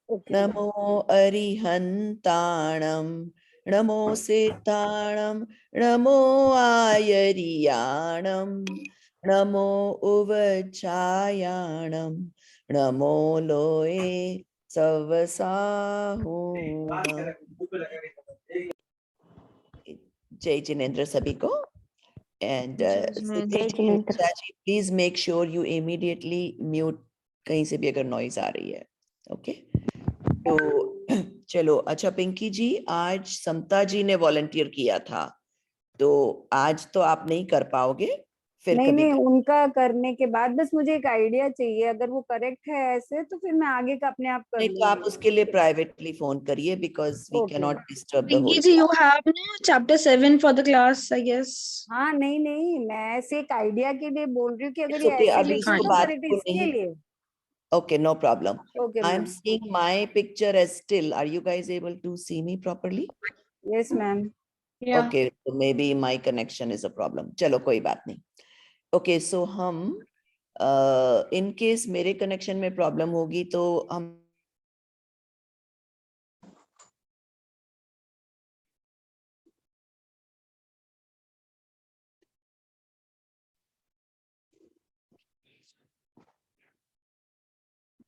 Okay. नमो अरिहन्ताणं नमो सिद्धाणं नमो आयरियाणं नमो उवचायाणं नमो लोये सवसाहूणम्। जय जिनेन्द्र सभी को। And Jinendra. please make sure you immediately mute कहीं से भी अगर नॉइज आ रही है। ओके तो चलो, अच्छा पिंकी जी, आज समता जी ने वॉलंटियर किया था, तो आज तो आप नहीं कर पाओगे, फिर नहीं कभी नहीं, उनका करने के बाद बस मुझे एक आइडिया चाहिए, अगर वो करेक्ट है ऐसे तो फिर मैं आगे का अपने आप कर नहीं तो आप लूंगी। उसके लिए प्राइवेटली फोन करिए, because we can okay. Not disturb the Pinky whole ji, you class. have no chapter 7 for the class, I guess. हाँ नहीं नहीं, मैं ऐसे एक आइडिया के लिए बोल रही हूँ कि अगर इट्स ये ओके, ऐसे अभी लिखा उसको तो बात फिर इट को इसके नहीं। लिए। Okay, no problem. Okay I'm ma'am. seeing my picture as still. Are you guys able to see me properly? Yes ma'am. Yeah. Okay, so maybe my connection is a problem. चलो कोई बात नहीं। Okay, so हम in case मेरे connection में problem होगी तो हम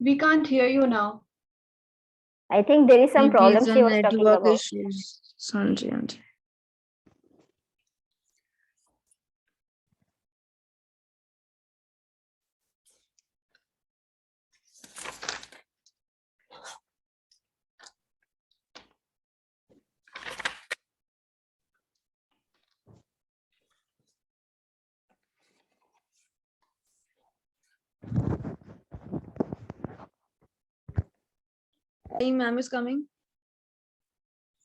We can't hear you now. I think there is some Maybe problem it's she a was talking network about. issues. Sanji, Sanji. Hey, ma'am is coming.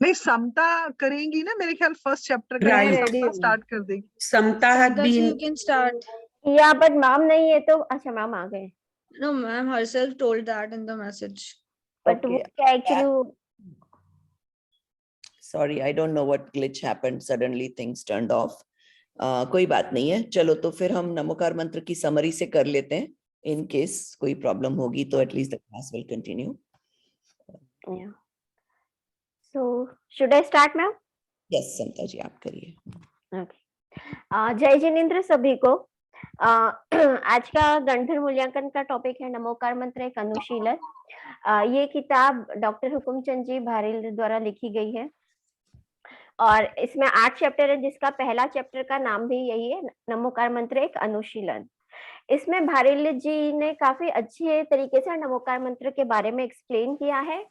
नहीं, समता करेंगी ना मेरे ख्याल, फर्स्ट चैप्टर का मैं ही ready समता हूँ। स्टार्ट कर देगी। समता had Samta ji, you been can start. यहाँ पर मैम नहीं है तो अच्छा मैम आ गए, No, ma'am herself told that in the message. But वो okay. क्या actually Sorry, I don't know what glitch happened. Suddenly things turned off. कोई बात नहीं है, चलो तो फिर हम नमोकार मंत्र की समरी से कर लेते हैं। In case कोई प्रॉब्लम होगी तो at least the class will continue. So should I start ma'am? Yes, समता जी आप करिए। जय जिनेंद्र सभी को। आज का गणधर मूल्यांकन का टॉपिक है नमोकार मंत्र एक अनुशीलन। ये किताब डॉक्टर हुकुमचंद जी भारिल द्वारा लिखी गई है और इसमें 8 चैप्टर है, जिसका पहला चैप्टर का नाम भी यही है, नमोकार मंत्र एक अनुशीलन। इसमें भारिल जी ने काफी अच्छे तरीके से नमोकार मंत्र के बारे में एक्सप्लेन किया है।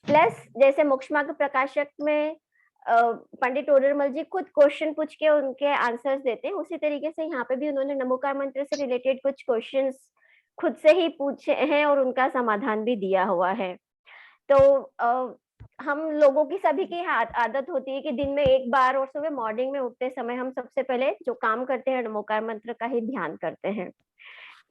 प्लस जैसे मोक्षमार्ग प्रकाशक में पंडित टोडरमल जी खुद क्वेश्चन पूछ के उनके आंसर्स देते हैं, उसी तरीके से यहाँ पे भी उन्होंने नमोकार मंत्र से रिलेटेड कुछ क्वेश्चंस खुद से ही पूछे हैं और उनका समाधान भी दिया हुआ है। तो हम लोगों की सभी की आदत होती है कि दिन में एक बार और सुबह मॉर्निंग में उठते समय हम सबसे पहले जो काम करते हैं नमोकार मंत्र का ही ध्यान करते हैं।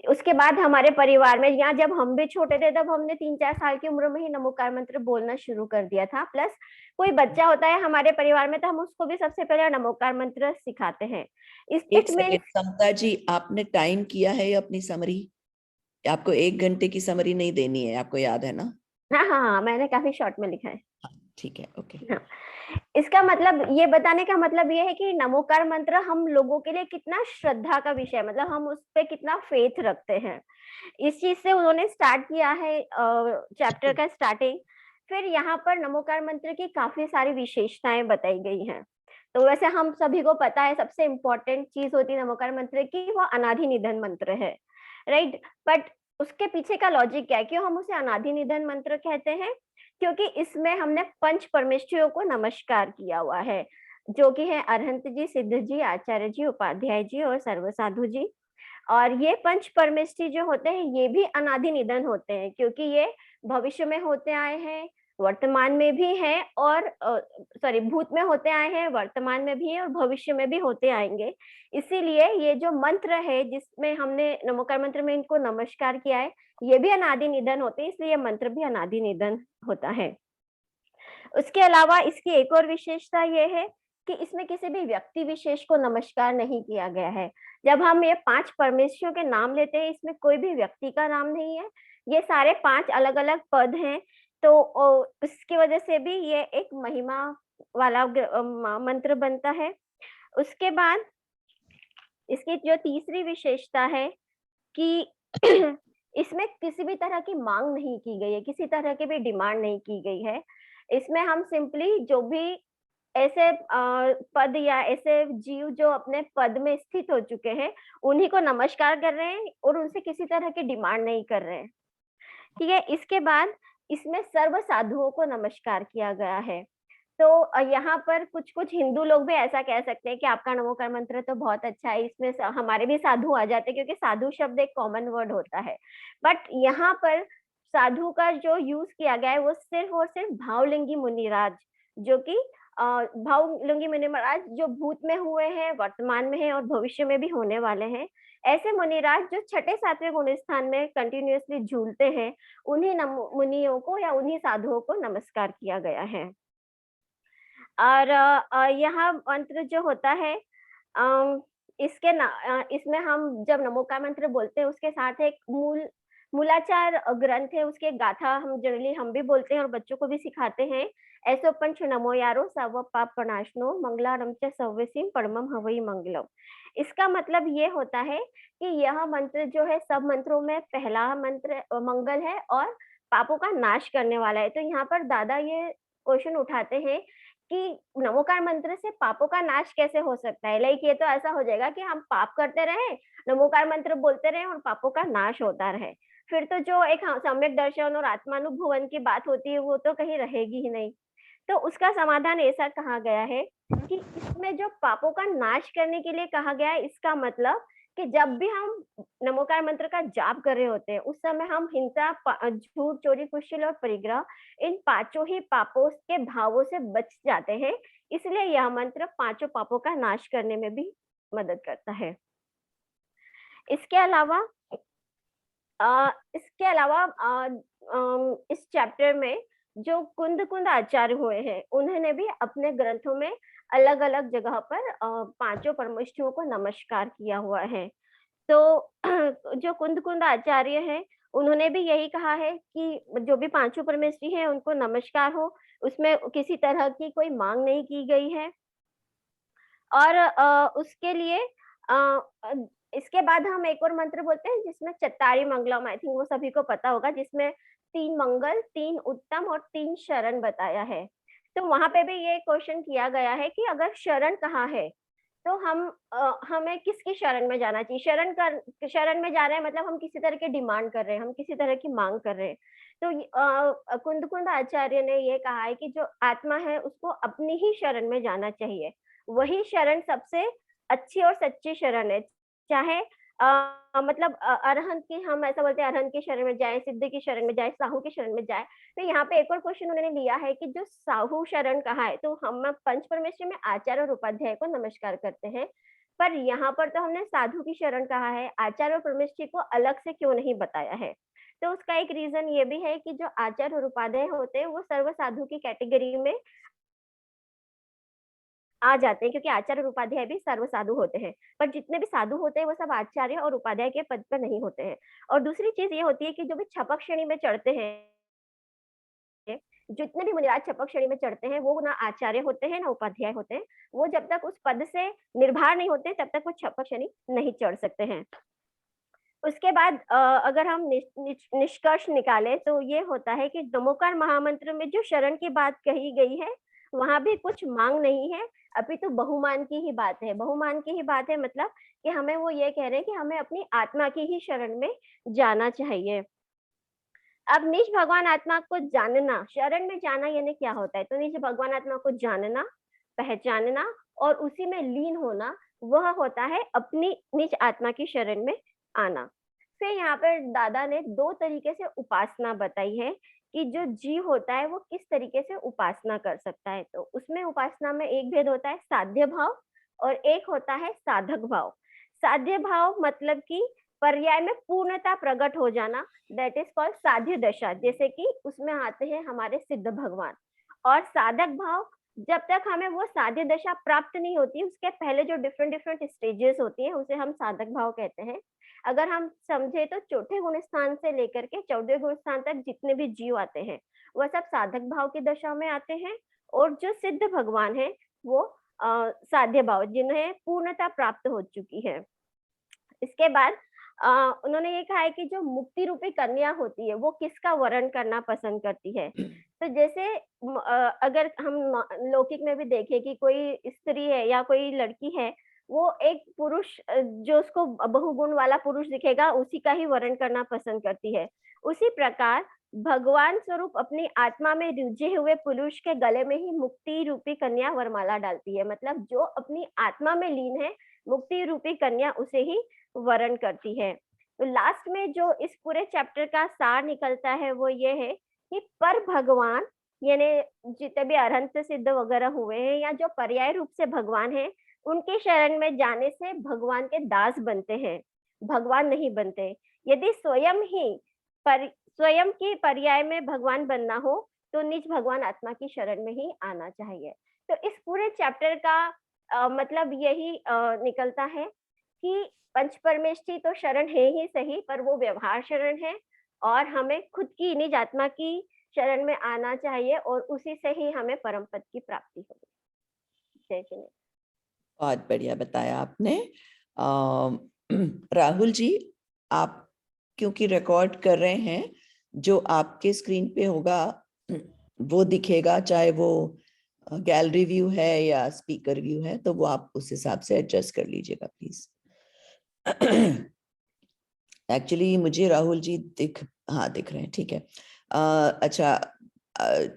उसके बाद हमारे परिवार में, यहाँ जब हम भी छोटे थे तब हमने 3-4 साल की उम्र में ही नमोकार मंत्र बोलना शुरू कर दिया था। प्लस कोई बच्चा होता है हमारे परिवार में तो हम उसको भी सबसे पहले नमोकार मंत्र सिखाते हैं। एक सेकंड समता जी, आपने टाइम किया है अपनी समरी? आपको 1 घंटे की समरी नहीं देनी है, आपको याद है ना? हाँ, मैंने काफी शॉर्ट में लिखा है। ठीक है, ओके। हाँ, इसका मतलब ये बताने का मतलब ये है कि नमोकार मंत्र हम लोगों के लिए कितना श्रद्धा का विषय है, मतलब हम उस पे कितना फेथ रखते हैं। इस चीज से उन्होंने स्टार्ट किया है चैप्टर का स्टार्टिंग। फिर यहाँ पर नमोकार मंत्र की काफी सारी विशेषताएं बताई गई हैं। तो वैसे हम सभी को पता है सबसे इम्पोर्टेंट चीज होती है नमोकार मंत्र की, वो अनादि निधन मंत्र है, राइट। बट उसके पीछे का लॉजिक क्या है, क्यों हम उसे अनादि निधन मंत्र कहते हैं? क्योंकि इसमें हमने पंच परमेश्वरियों को नमस्कार किया हुआ है, जो कि है अरहंत जी, सिद्ध जी, आचार्य जी, उपाध्याय जी और सर्वसाधु जी। और ये पंच परमेष्ठी जो होते हैं ये भी अनादि निधन होते हैं, क्योंकि ये भविष्य में होते आए हैं, वर्तमान में भी है और सॉरी भूत में होते आए हैं, वर्तमान में भी है और भविष्य में भी होते आएंगे। इसीलिए ये जो मंत्र है जिसमें हमने नमोकार मंत्र में इनको नमस्कार किया है, ये भी अनादि निधन होते हैं, इसलिए मंत्र भी अनादि निधन होता है। उसके अलावा इसकी एक और विशेषता ये है कि इसमें किसी भी व्यक्ति विशेष को नमस्कार नहीं किया गया है। जब हम ये 5 परमेश्वरों के नाम लेते हैं, इसमें कोई भी व्यक्ति का नाम नहीं है, ये सारे 5 अलग अलग पद हैं। तो उसकी वजह से भी ये एक महिमा वाला मंत्र बनता है। उसके बाद इसकी जो तीसरी विशेषता है कि इसमें किसी भी तरह की मांग नहीं की गई है, किसी तरह की भी डिमांड नहीं की गई है। इसमें हम सिंपली जो भी ऐसे पद या ऐसे जीव जो अपने पद में स्थित हो चुके हैं, उन्हीं को नमस्कार कर रहे हैं और उनसे किसी तरह की डिमांड नहीं कर रहे हैं। ठीक है, इसके बाद इसमें सर्व साधुओं को नमस्कार किया गया है। तो यहाँ पर कुछ-कुछ हिंदू लोग भी ऐसा कह सकते हैं कि आपका नमोकार मंत्र तो बहुत अच्छा है, इसमें हमारे भी साधु आ जाते हैं, क्योंकि साधु शब्द एक कॉमन वर्ड होता है। बट यहाँ पर साधु का जो यूज किया गया है वो सिर्फ और सिर्फ भावलिंगी मुनिराज, जो कि भावलिंगी मुनिराज जो भूत में हुए हैं, वर्तमान में है और भविष्य में भी होने वाले हैं। ऐसे मुनिराज जो छठे सातवें गुण स्थान में कंटिन्यूअसली झूलते हैं, उन्हीं मुनियों को या उन्हीं साधुओं को नमस्कार किया गया है। और यह मंत्र जो होता है इसमें हम जब नमोकार मंत्र बोलते हैं उसके साथ एक मूलाचार ग्रंथ है, उसके गाथा हम जनरली हम भी बोलते हैं और बच्चों को भी सिखाते हैं। ऐसो पंच नमो यारो सर्व पाप प्रणाशनो मंगलारम च सव्यसीम परमम हवई मंगलम। इसका मतलब ये होता है कि यह मंत्र जो है सब मंत्रों में पहला मंत्र मंगल है और पापों का नाश करने वाला है। तो यहाँ पर दादा ये क्वेश्चन उठाते हैं कि नमोकार मंत्र से पापों का नाश कैसे हो सकता है? लाइक ये तो ऐसा हो जाएगा कि हम पाप करते रहें, नमोकार मंत्र बोलते रहें और पापों का नाश होता रहे। फिर तो जो एक सम्यक दर्शन और आत्मानुभुवन की बात होती है वो तो कहीं रहेगी ही नहीं। तो उसका समाधान ऐसा कहा गया है कि इसमें जो पापों का नाश करने के लिए कहा गया है, इसका मतलब कि जब भी हम नमोकार मंत्र का जाप कर रहे होते हैं, उस समय हम हिंसा, झूठ, चोरी, कुशील और परिग्रह इन पांचों ही पापों के भावों से बच जाते हैं। इसलिए यह मंत्र पांचों पापों का नाश करने में भी मदद करता है। इसके अलावा इस चैप्टर में जो कुंद आचार्य हुए हैं, उन्होंने भी अपने ग्रंथों में अलग-अलग जगह पर पांचों परमेष्ठियों को नमस्कार किया हुआ है। तो जो कुंद आचार्य हैं, उन्होंने भी यही कहा है कि जो भी पांचों परमेष्ठी हैं उनको नमस्कार हो, उसमें किसी तरह की कोई मांग नहीं की गई है। और उसके लिए इसके बाद हम एक और मंत्र बोलते हैं जिसमें चत्तारी मंगलम, आई थिंक वो सभी को पता होगा, जिसमें 3 मंगल, 3 उत्तम और 3 शरण बताया है। तो वहां पे भी ये क्वेश्चन किया गया है कि अगर शरण कहाँ है, तो हमें किसकी शरण में जाना चाहिए? शरण में जा रहे हैं मतलब हम किसी तरह की डिमांड कर रहे हैं, हम किसी तरह की मांग कर रहे हैं। तो कुंद आचार्य ने ये कहा है कि जो आत्मा है उसको अपनी ही शरण में जाना चाहिए। वही शरण सबसे अच्छी और सच्ची शरण है। चाहे मतलब अरहंत की, हम ऐसा बोलते हैं अरहंत की शरण में जाए, सिद्ध की शरण में जाए, साहू की शरण में जाए। तो यहाँ पे एक और क्वेश्चन उन्होंने लिया है कि जो साहू शरण कहा है, तो हम पंच परमेश्वर में आचार्य और उपाध्याय को नमस्कार करते हैं, पर यहाँ पर तो हमने साधु की शरण कहा है, आचार्य और परमेश्वरी को अलग से क्यों नहीं बताया है? तो उसका एक रीजन ये भी है कि जो आचार्य और उपाध्याय होते हैं वो सर्व साधु की कैटेगरी में आ जाते हैं, क्योंकि आचार्य और उपाध्याय भी सर्व साधु होते हैं। पर जितने भी साधु होते हैं वो सब आचार्य और उपाध्याय के पद पर नहीं होते हैं। और दूसरी चीज ये होती है कि जो भी छपक श्रेणी में चढ़ते हैं, जितने भी मुनिराज छपक श्रेणी में चढ़ते हैं, वो ना आचार्य होते हैं ना उपाध्याय होते हैं। वो जब तक उस पद से निर्भर नहीं होते तब तक वो छपक श्रेणी नहीं चढ़ सकते हैं। उसके बाद अगर हम निष्कर्ष निकालें तो ये होता है कि नमोकार महामंत्र में जो शरण की बात कही गई है, वहां भी कुछ मांग नहीं है, अभी तो बहुमान की ही बात है। बहुमान की ही बात है मतलब कि हमें वो ये कह रहे हैं कि हमें अपनी आत्मा की ही शरण में जाना चाहिए। अब निज भगवान आत्मा को जानना, शरण में जाना यानी क्या होता है? तो निज भगवान आत्मा को जानना, पहचानना और उसी में लीन होना, वह होता है अपनी निज आत्मा की शरण में आना। फिर यहाँ पर दादा ने 2 तरीके से उपासना बताई है कि जो जीव होता है वो किस तरीके से उपासना कर सकता है। तो उसमें उपासना में एक भेद होता है साध्य भाव और एक होता है साधक भाव। साध्य भाव मतलब कि पर्याय में पूर्णता प्रकट हो जाना, दैट इज कॉल्ड साध्य दशा, जैसे कि उसमें आते हैं हमारे सिद्ध भगवान। और साधक भाव, जब तक हमें वो साध्य दशा प्राप्त नहीं होती, उसके पहले जो डिफरेंट स्टेजेस होती हैं उसे हम साधक भाव कहते हैं। अगर हम समझे तो चौथे गुण स्थान से लेकर के 14वें गुण स्थान तक जितने भी जीव आते हैं वह सब साधक भाव की दशा में आते हैं, और जो सिद्ध भगवान है वो साध्य भाव, जिन्हें पूर्णता प्राप्त हो चुकी है। इसके बाद उन्होंने ये कहा है कि जो मुक्ति रूपी कन्या होती है वो किसका वर्ण करना पसंद करती है। तो जैसे अगर हम लौकिक में भी देखें कि कोई स्त्री है या कोई लड़की है, वो एक पुरुष जो उसको बहुगुण वाला पुरुष दिखेगा उसी का ही वर्ण करना पसंद करती है। उसी प्रकार भगवान स्वरूप अपनी आत्मा में रुझे हुए पुरुष के गले में ही मुक्ति रूपी कन्या वरमाला डालती है। मतलब जो अपनी आत्मा में लीन है, मुक्ति रूपी कन्या उसे ही वर्ण करती है। तो लास्ट में जो इस पूरे चैप्टर का सार निकलता है वो ये है कि पर भगवान, यानी जितने भी अरहंत सिद्ध वगैरह हुए हैं या जो पर्याय रूप से भगवान है, उनके शरण में जाने से भगवान के दास बनते हैं, भगवान नहीं बनते। यदि स्वयं की पर्याय में भगवान बनना हो तो निज भगवान आत्मा की शरण में ही आना चाहिए। तो इस पूरे चैप्टर का मतलब यही निकलता है कि पंच परमेष्ठी तो शरण है ही सही, पर वो व्यवहार शरण है, और हमें खुद की निज आत्मा की शरण में आना चाहिए और उसी से ही हमें परम पद की प्राप्ति होगी। जय जिनेन्द्र। बहुत बढ़िया बताया आपने। राहुल जी, आप क्योंकि रिकॉर्ड कर रहे हैं, जो आपके स्क्रीन पे होगा वो दिखेगा, चाहे वो गैलरी व्यू है या स्पीकर व्यू है, तो वो आप उस हिसाब से एडजस्ट कर लीजिएगा प्लीज। एक्चुअली मुझे राहुल जी दिख रहे हैं, ठीक है। अच्छा,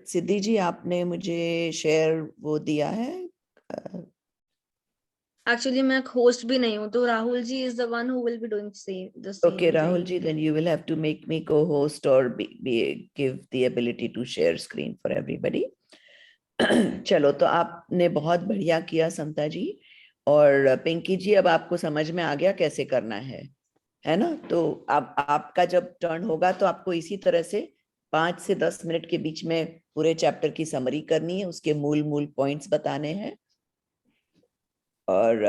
सिद्धि जी आपने मुझे शेयर वो दिया है। Actually, मैं host भी नहीं हूँ, तो Rahul ji is the one who will be doing the same Okay, Rahul thing. ji, then you will have to make me co-host or give the ability to share screen for everybody. चलो, तो आपने बहुत बढ़िया किया समता जी। और पिंकी जी, अब आपको समझ में आ गया कैसे करना है ना? तो अब आपका जब टर्न होगा तो आपको इसी तरह से 5 से 10 मिनट के बीच में पूरे चैप्टर की समरी करनी है, उसके मूल पॉइंट्स बताने हैं। और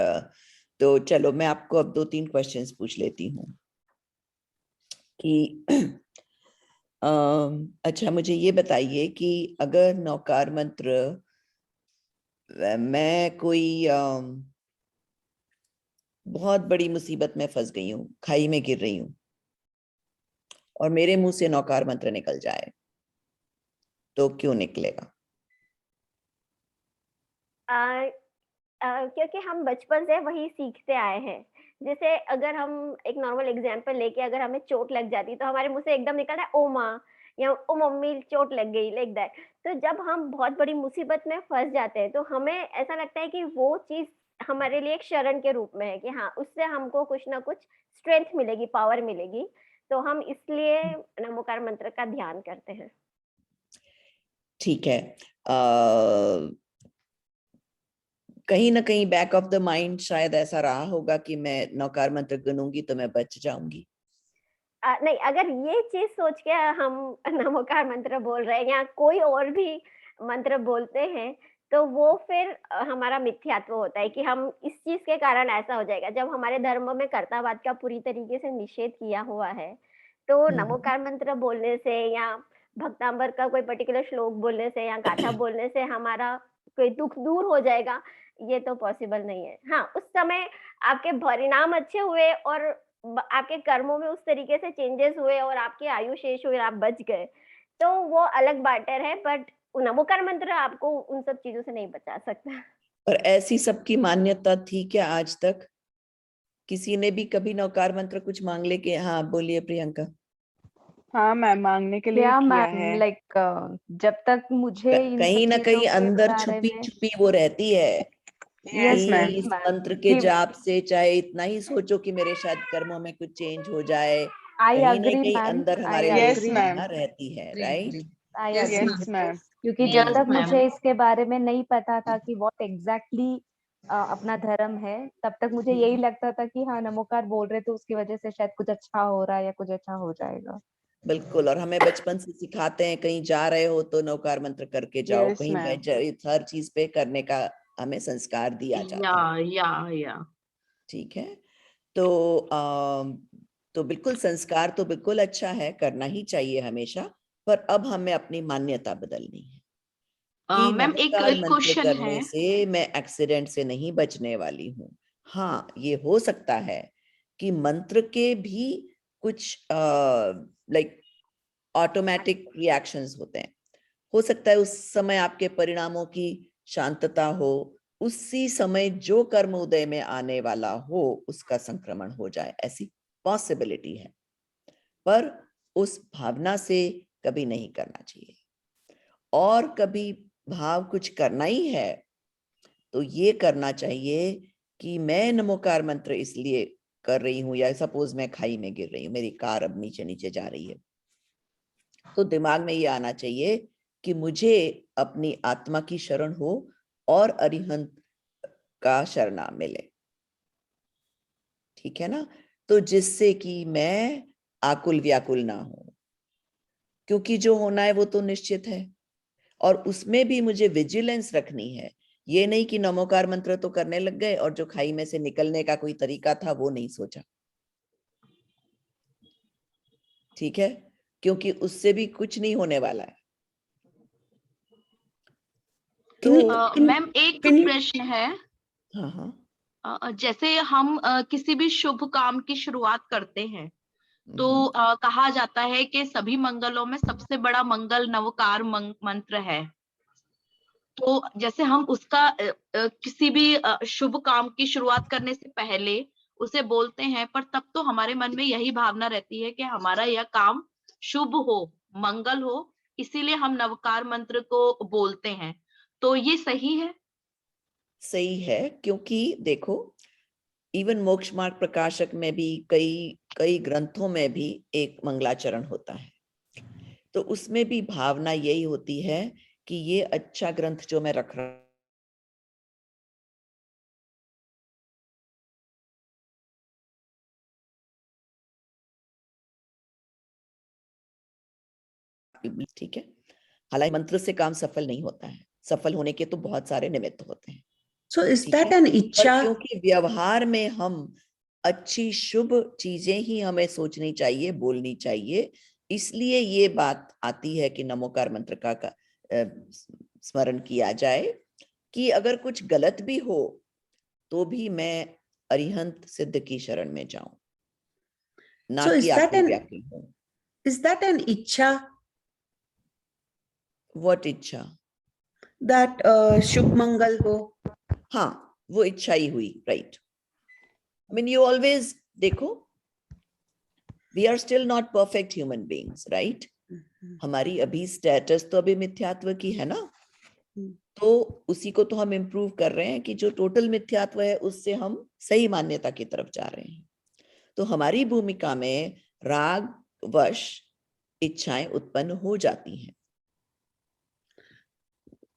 तो चलो, मैं आपको अब 2-3 क्वेश्चंस पूछ लेती हूँ कि अच्छा, मुझे ये बताइए कि अगर नौकार मंत्र मैं कोई बहुत बड़ी मुसीबत में फंस गई हूँ, खाई में गिर रही हूँ, और मेरे मुंह से नौकार मंत्र निकल जाए, तो क्यों निकलेगा? क्योंकि हम बचपन से वही सीखते आए हैं। जैसे अगर हम एक नॉर्मल एग्जांपल लेके, अगर हमें चोट लग जाती तो हमारे मुंह से एकदम निकलता है ओ माँ या ओ मम्मी चोट लग गई, लाइक दैट। तो जब हम बहुत बड़ी मुसीबत में फंस जाते हैं तो हमें ऐसा लगता है कि वो चीज हमारे लिए एक शरण के रूप में है कि हाँ, उससे हमको कुछ ना कुछ स्ट्रेंथ मिलेगी, पावर मिलेगी। तो हम इसलिए नमोकार मंत्र का ध्यान करते हैं। ठीक है। कहीं ना कहीं बैक ऑफ द माइंड शायद ऐसा रहा होगा कि मैं नौकार मंत्र गूंगूंगी तो मैं बच जाऊंगी। नहीं, अगर ये चीज सोच के हम नमोकार मंत्र बोल रहे हैं या कोई और भी मंत्र बोलते हैं, तो वो फिर हमारा मिथ्यात्व होता है कि हम इस चीज के कारण ऐसा हो जाएगा। जब हमारे धर्म में कर्तावाद का पूरी तरीके से निषेध किया हुआ है, तो नमोकार मंत्र बोलने से या भक्तांबर का कोई पर्टिकुलर श्लोक बोलने से या गाथा बोलने से हमारा कोई दुख दूर हो जाएगा, ये तो पॉसिबल नहीं है। हाँ, उस समय आपके परिणाम अच्छे हुए और आपके कर्मों में उस तरीके से चेंजेस हुए और आपकी आयु शेष हुई, आप बच गए, तो वो अलग मैटर है। बट नमोकार मंत्र आपको उन सब चीजों से नहीं बचा सकता। और ऐसी सबकी मान्यता थी क्या आज तक? किसी ने भी कभी नौकार मंत्र कुछ मांग ले के? हाँ, बोलिए प्रियंका। हाँ मैम, मांगने के लिए या किया मैम, है। लाइक जब तक मुझे इन कहीं सब ना चीजों कहीं के अंदर बारे छुपी में, छुपी वो रहती है यस कि मैम। इस मैम, मंत्र के कि जाप से चाहे इतना ही सोचो कि मेरे शायद कर्मों में कुछ चेंज हो जाए, आई कहीं ना अग्री कहीं मैम, अंदर आई हमारे वो यस अग्री, मैम। भावना रहती है, right? I Yes, agree yes with ma'am. This, क्योंकि Yes, जब तक ma'am. मुझे इसके बारे में नहीं पता था कि व्हाट एग्जैक्टली अपना धर्म है, तब तक मुझे यही लगता था कि हाँ, नमोकार बोल रहे तो उसकी वजह से शायद कुछ अच्छा हो रहा है या कुछ अच्छा हो जाएगा। बिल्कुल। और हमें बचपन से सिखाते हैं, कहीं जा रहे हो तो नौकार मंत्र करके जाओ, Yes, कहीं ma'am. हर चीज पे करने का हमें संस्कार दिया जाता है। Yeah. ठीक है। तो तो बिल्कुल संस्कार तो बिल्कुल अच्छा है, करना ही चाहिए हमेशा, पर अब हमें अपनी मान्यता बदलनी है कि मैम एक नमस्कार मंत्र क्वेश्चन करने है। से मैं एक्सीडेंट से नहीं बचने वाली हूँ। हाँ, ये हो सकता है कि मंत्र के भी कुछ लाइक ऑटोमेटिक रिएक्शंस होते हैं। हो सकता है उस समय आपके परिणामों की शांतता हो, उसी समय जो कर्म उदय में आने वाला हो उसका संक्रमण हो जाए, ऐसी पॉसिबिलिटी है, पर उस भावना से कभी नहीं करना चाहिए। और कभी भाव कुछ करना ही है तो ये करना चाहिए कि मैं नमोकार मंत्र इसलिए कर रही हूं, या सपोज मैं खाई में गिर रही हूँ, मेरी कार अब नीचे नीचे जा रही है, तो दिमाग में ये आना चाहिए कि मुझे अपनी आत्मा की शरण हो और अरिहंत का शरणा मिले, ठीक है ना। तो जिससे कि मैं आकुल व्याकुल ना हो, क्योंकि जो होना है वो तो निश्चित है, और उसमें भी मुझे विजिलेंस रखनी है। ये नहीं कि नमोकार मंत्र तो करने लग गए और जो खाई में से निकलने का कोई तरीका था वो नहीं सोचा, ठीक है, क्योंकि उससे भी कुछ नहीं होने वाला है। तो मैम एक प्रश्न है। हाँ हाँ, जैसे हम किसी भी शुभ काम की शुरुआत करते हैं तो कहा जाता है कि सभी मंगलों में सबसे बड़ा मंगल नवकार मंत्र है। तो जैसे हम उसका किसी भी शुभ काम की शुरुआत करने से पहले उसे बोलते हैं, पर तब तो हमारे मन में यही भावना रहती है कि हमारा यह काम शुभ हो, मंगल हो, इसीलिए हम नवकार मंत्र को बोलते हैं। तो ये सही है? सही है, क्योंकि देखो इवन मोक्ष मार्ग प्रकाशक में भी कई ग्रंथों में भी एक मंगलाचरण होता है, तो उसमें भी भावना यही होती है कि ये अच्छा ग्रंथ जो मैं रख रहा ठीक है। हालांकि मंत्र से काम सफल नहीं होता है, सफल होने के तो बहुत सारे निमित्त होते हैं। So is ठीक that है? an पर इच्छा? क्योंकि व्यवहार में हम अच्छी शुभ चीजें ही हमें सोचनी चाहिए, बोलनी चाहिए, इसलिए ये बात आती है कि नमोकार मंत्र का स्मरण किया जाए कि अगर कुछ गलत भी हो तो भी मैं अरिहंत सिद्ध की शरण में जाऊं, ना So कि आकुल व्याकुल हूं। is that an इच्छा? What इच्छा? That शुभ मंगल हो? हाँ, वो इच्छा ही हुई, right. I mean, you always देखो, we are still not perfect human beings, right? हमारी अभी स्टेटस तो अभी मिथ्यात्व की है ना, तो उसी को तो हम इम्प्रूव कर रहे हैं कि जो टोटल मिथ्यात्व है उससे हम सही मान्यता की तरफ जा रहे हैं। तो हमारी भूमिका में राग वश इच्छाएं उत्पन्न हो जाती हैं।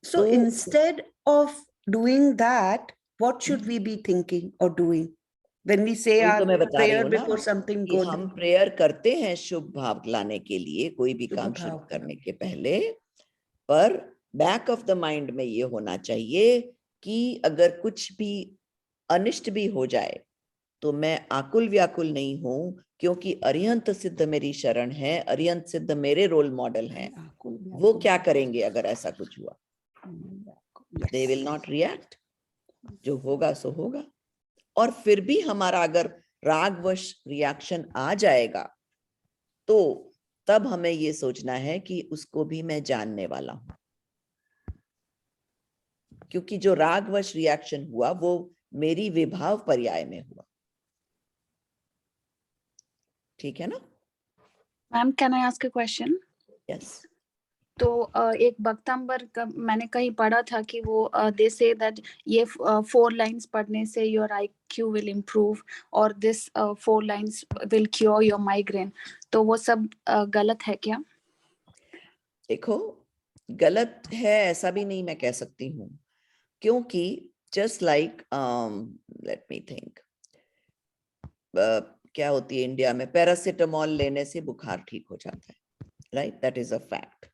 So instead of doing that, what should we be thinking or doing when we say वही our तो मैं बता रही prayer हूँ ना before something कि good? हम प्रेयर करते हैं शुभ भाव लाने के लिए, कोई भी शुभ काम भाव शुरू का। करने के पहले, पर बैक ऑफ द माइंड में ये होना चाहिए कि अगर कुछ भी अनिष्ट भी हो जाए तो मैं आकुल व्याकुल नहीं हूं, क्योंकि अरिहंत सिद्ध मेरी शरण है, अरिहंत सिद्ध मेरे रोल मॉडल हैं। वो क्या करेंगे अगर ऐसा कुछ हुआ? दे विल नॉट रिएक्ट, जो होगा सो होगा। और फिर भी हमारा अगर रागवश रिएक्शन आ जाएगा तो तब हमें ये सोचना है कि उसको भी मैं जानने वाला हूं, क्योंकि जो रागवश रिएक्शन हुआ वो मेरी विभाव पर्याय में हुआ, ठीक है ना। Ma'am can I ask a question? Yes. तो एक भक्तांबर का मैंने कहीं पढ़ा था कि वो दे से दैट ये 4 लाइंस पढ़ने से योर IQ विल इम्प्रूव और this 4 lines will cure your migraine. तो वो सब गलत है क्या? देखो, गलत है ऐसा भी नहीं मैं कह सकती हूँ, क्योंकि just like let me think, क्या होती है इंडिया में, पैरासिटामोल लेने से बुखार ठीक हो जाता है, right, that is a fact.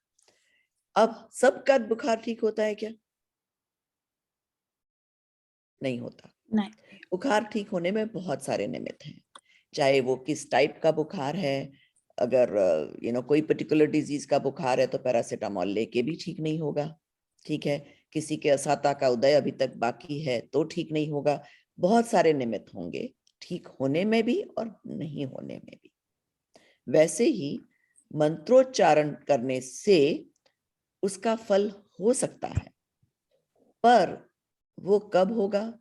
अब सबका बुखार ठीक होता है क्या? नहीं होता। नहीं। बुखार ठीक होने में बहुत सारे निमित्त हैं। चाहे वो किस टाइप का बुखार है। अगर कोई पर्टिकुलर डिजीज का बुखार है तो पैरासिटामोल लेके भी ठीक नहीं होगा, ठीक है। किसी के असाता का उदय अभी तक बाकी है तो ठीक नहीं होगा। बहुत सारे निमित्त होंगे ठीक होने में भी और नहीं होने में भी। वैसे ही मंत्रोच्चारण करने से उसका फल हो सकता है, पर वो कब होगा?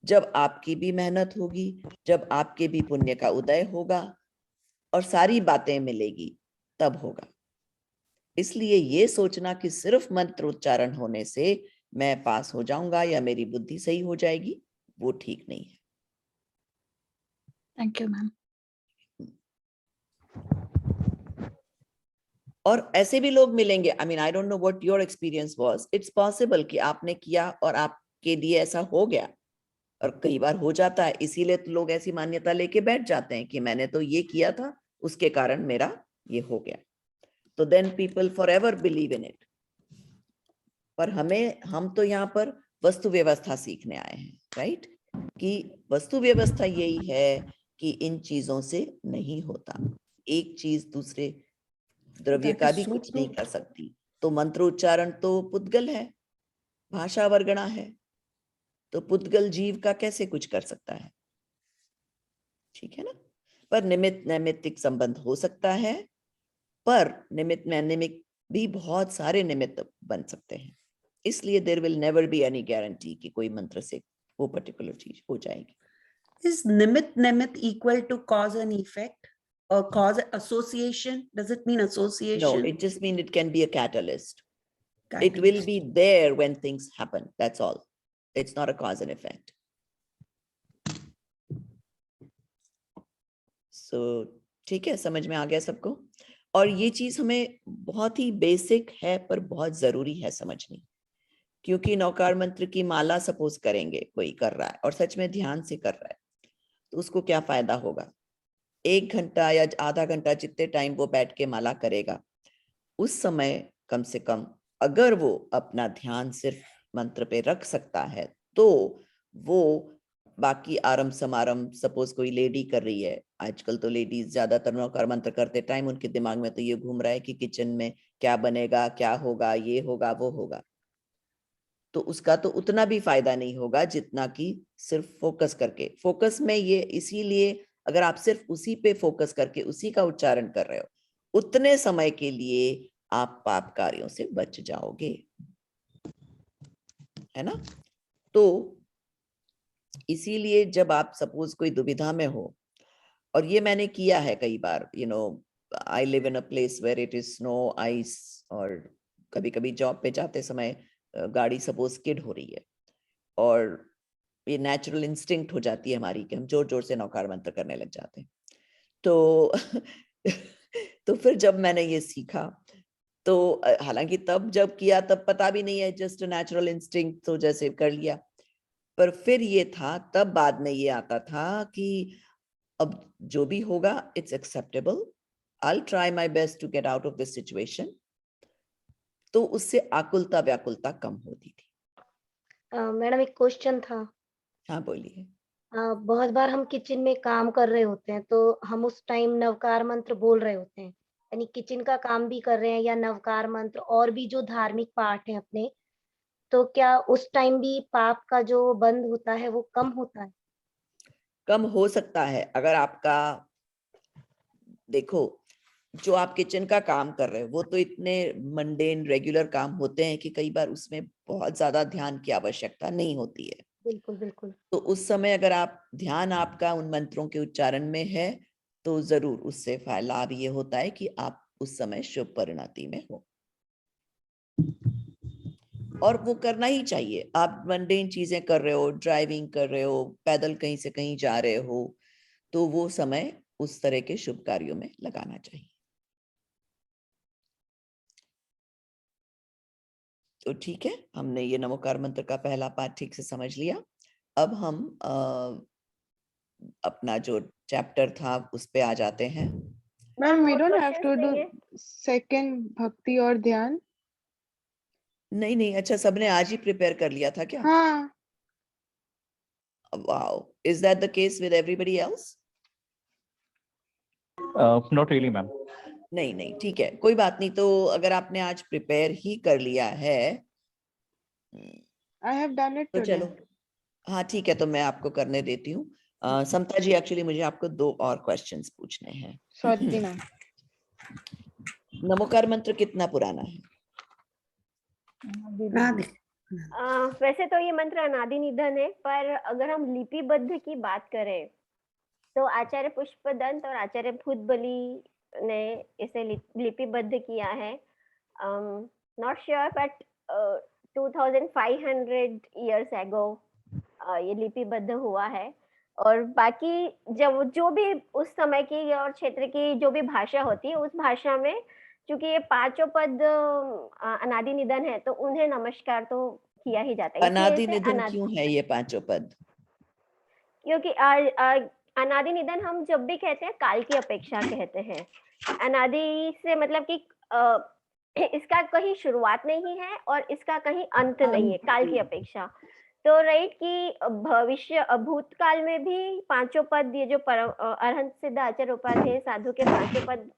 जब आपकी भी मेहनत होगी, जब आपके भी पुण्य का उदय होगा और सारी बातें मिलेगी, तब होगा। इसलिए ये सोचना कि सिर्फ मंत्र उच्चारण होने से मैं पास हो जाऊंगा या मेरी बुद्धि सही हो जाएगी, वो ठीक नहीं है। Thank you, ma'am. और ऐसे भी लोग मिलेंगे, I mean I don't know what your experience was, it's possible कि आपने किया और आपके लिए ऐसा हो गया, और कई बार हो जाता है। इसीलिए तो लोग ऐसी मान्यता लेके बैठ जाते हैं कि मैंने तो ये किया था, उसके कारण मेरा ये हो गया। तो then people forever believe in it. पर हम तो यहाँ पर वस्तु व्यवस्था सीखने आए हैं, राइट? कि वस्तु व्यवस्था यही है कि इन चीजों से नहीं होता। एक चीज दूसरे द्रव्य That का is भी so कुछ नहीं true. कर सकती। तो मंत्र उच्चारण तो पुद्गल है, भाषा वर्गणा है, तो पुद्गल जीव का कैसे कुछ कर सकता है? ठीक है ना? पर निमित्त नैमित्तिक संबंध हो सकता है, पर निमित्त नैमित्तिक भी बहुत सारे निमित्त बन सकते हैं। इसलिए there will never be any guarantee कि कोई मंत्र से वो पर्टिकुलर चीज हो जाएगी। Is nimit equal to cause and effect or cause association? Does it mean No, association? it just means it can be a catalyst. It will be there when things happen. That's all. It's not a cause and effect. So, ठीक है, समझ में आ गया सबको? और ये चीज हमें बहुत ही बेसिक है पर बहुत जरूरी है समझनी, क्योंकि नौकार मंत्र की माला सपोज करेंगे, कोई कर रहा है और सच में ध्यान से कर रहा है, तो उसको क्या फायदा होगा? 1 घंटा या आधा घंटा जितने टाइम वो बैठ के माला करेगा, उस समय कम से कम अगर वो अपना ध्यान सिर्फ मंत्र पे रख सकता है, तो वो बाकी आरंभ समारंभ, सपोज कोई लेडी कर रही है, आजकल तो लेडीज ज्यादातर नौकार मंत्र करते टाइम उनके दिमाग में तो ये घूम रहा है कि किचन में क्या बनेगा, क्या होगा, ये होगा, वो होगा, तो उसका तो उतना भी फायदा नहीं होगा जितना कि सिर्फ फोकस करके। फोकस में ये इसीलिए, अगर आप सिर्फ उसी पे फोकस करके उसी का उच्चारण कर रहे हो, उतने समय के लिए आप पाप कार्यों से बच जाओगे, है ना? तो इसीलिए जब आप सपोज कोई दुविधा में हो, और ये मैंने किया है कई बार, I live in a place where it is snow, ice, और कभी कभी जॉब पे जाते समय गाड़ी सपोज स्किड हो रही है, और ये नेचुरल इंस्टिंक्ट हो जाती है हमारी कि हम जोर जोर से नौकार मंत्र करने लग जाते हैं। तो तो फिर जब मैंने ये सीखा, तो हालांकि तब जब किया तब पता भी नहीं है, जस्ट नेचुरल इंस्टिंक्ट, तो जैसे कर लिया। पर फिर ये था, तब बाद में ये आता था कि अब जो भी होगा it's acceptable, I try my best to get out of this situation. तो उससे आकुलता व्याकुलता कम होती थी। मैडम एक क्वेश्चन था। हाँ बोलिए। बहुत बार हम किचन में काम कर रहे होते हैं, तो हम उस टाइम नवकार मंत्र बोल रहे होते हैं, यानी किचन का काम भी कर रहे हैं या नवकार मंत्र और भी जो धार्मिक पाठ है अपने, तो क्या उस टाइम भी पाप का जो बंध होता है वो कम होता है? कम हो सकता है अगर आपका, देखो, जो आप किचन का काम कर रहे हो वो तो इतने मंडेन रेगुलर काम होते हैं कि कई बार उसमें बहुत ज्यादा ध्यान की आवश्यकता नहीं होती है। बिल्कुल बिल्कुल। तो उस समय अगर आप ध्यान आपका उन मंत्रों के उच्चारण में है, तो जरूर उससे लाभ ये होता है कि आप उस समय शुभ परिणति में हो, और वो करना ही चाहिए। आप मंडेन चीजें कर रहे हो, ड्राइविंग कर रहे हो, पैदल कहीं से कहीं जा रहे हो, तो वो समय उस तरह के शुभ कार्यों में लगाना चाहिए। तो ठीक है, हमने ये नमोकार मंत्र का पहला पाठ ठीक से समझ लिया। अब हम अपना जो चैप्टर था उस पे आ जाते हैं। मैम वी और don't have to questions do चाहिए? सेकंड भक्ति और ध्यान? नहीं नहीं, अच्छा, सबने आज ही प्रिपेयर कर लिया था क्या? हाँ। Wow, is that the case with everybody else? Not really, ma'am. नहीं नहीं, ठीक है, कोई बात नहीं। तो अगर आपने आज प्रिपेयर ही कर लिया है I have done it तो today. चलो, हाँ ठीक है, तो मैं आपको करने देती हूँ। समता जी, एक्चुअली मुझे आपको 2 और क्वेश्चंस पूछने हैं। Sorry, ma'am. नमोकार मंत्र कितना पुराना है? वैसे तो ये मंत्र अनादि निधन है, पर अगर हम लिपिबद्ध की बात करें तो आचार्य पुष्पदंत और आचार्य भूतबली ने इसे लिपिबद्ध किया है। Not sure, but 2500 years ago ये लिपिबद्ध हुआ है। और बाकी जब जो भी उस समय की और क्षेत्र की जो भी भाषा होती है, उस भाषा में चूंकि ये 5 पद अनादि निधन है, तो उन्हें नमस्कार तो किया ही जाता है। इसलिए अनादि इसे निधन अनादि, क्यों है ये 5 पद? क्योंकि अनादि निधन हम जब भी कहते हैं काल की अपेक्षा कहते हैं। अनादि से मतलब कि इसका कहीं शुरुआत नहीं है और इसका कहीं अंत नहीं है, काल की अपेक्षा। तो राइट कि भविष्य भूतकाल में भी 5 पद, ये जो अरहंत सिद्ध आचार्य उपाध्याय साधु के 5 पद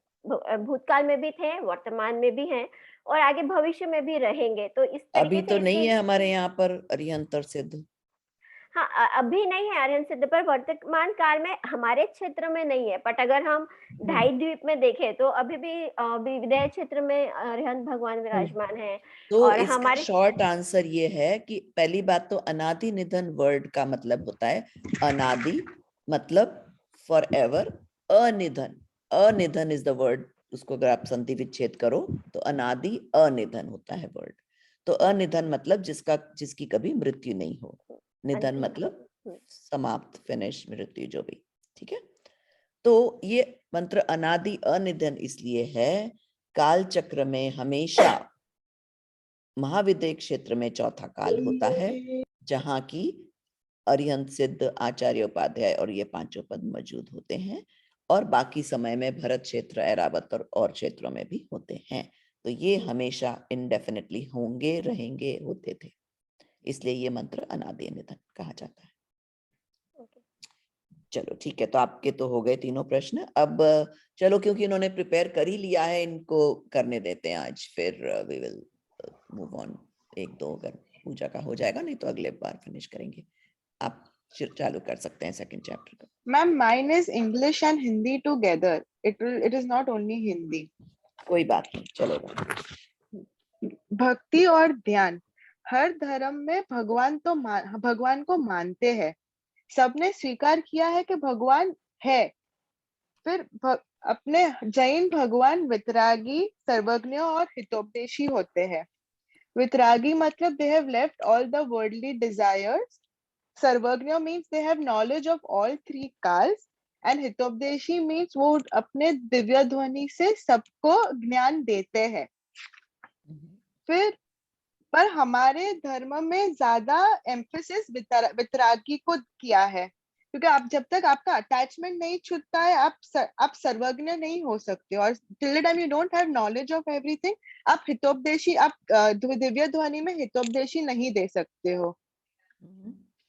भूतकाल में भी थे, वर्तमान में भी हैं और आगे भविष्य में भी रहेंगे। तो इस तरीके अभी से तो नहीं इसके, है हमारे यहाँ पर अरिहंतर सिद्ध। हाँ अभी नहीं है अरिहंत सिद्ध, पर वर्तमान काल में हमारे क्षेत्र में नहीं है। बट अगर हम ढाई द्वीप में देखें तो अभी भी विदय क्षेत्र में अरिहंत भगवान विराजमान है। तो और इसका हमारे शॉर्ट आंसर ये है कि पहली बात तो अनादि निधन वर्ड का मतलब होता है अनादि, मतलब फॉर एवर। अनिधन, अनिधन इज द वर्ड। उसको अगर आप संधि विच्छेद करो तो अनादि अनिधन होता है वर्ड। तो अनिधन मतलब जिसकी कभी मृत्यु नहीं हो। निधन मतलब समाप्त, फिनिश, मृत्यु, जो भी, ठीक है। तो ये मंत्र अनादि अनिधन इसलिए है, काल चक्र में हमेशा महाविद्य क्षेत्र में चौथा काल होता है, जहां की अरिहंत सिद्ध, आचार्य उपाध्याय और ये 5 पद मौजूद होते हैं। और बाकी समय में भरत क्षेत्र, ऐरावत और क्षेत्रों में भी होते हैं। तो ये हमेशा इंडेफिनिटली होंगे, रहेंगे, होते थे। इसलिए ये मंत्र अनादि निधन कहा जाता है। चलो ठीक है, तो आपके तो हो गए तीनों प्रश्न। अब चलो, क्योंकि इन्होंने प्रिपेयर कर ही लिया है, इनको करने देते हैं आज, फिर वी विल मूव ऑन। 1-2 अगर पूजा का हो जाएगा, नहीं तो अगले बार फिनिश करेंगे। आप चालू कर सकते हैं सेकंड चैप्टर का। Ma'am, mine is English and Hindi together. It is not only Hindi. कोई बात नहीं, चलेगा। भक्ति और ध्यान। हर धर्म में भगवान को मानते हैं। सबने स्वीकार किया है कि भगवान है। फिर अपने जैन भगवान वितरागी, सर्वज्ञ और हितोपदेशी होते हैं। वितरागी मतलब they have left all the worldly desires. सर्वज्ञ means they have knowledge of all 3 calls, and हितोपदेशी means वो अपने दिव्य ध्वनि से सबको ज्ञान देते हैं। फिर पर हमारे धर्म में ज्यादा एम्फेसिस वितरागी को किया है, क्योंकि आप जब तक आपका अटैचमेंट नहीं छूटता है, आप सर्वज्ञ नहीं हो सकते। और till the time you don't have knowledge of everything, आप हितोपदेशी, आप दिव्य ध्वनि में हितोपदेशी नहीं दे सकते हो।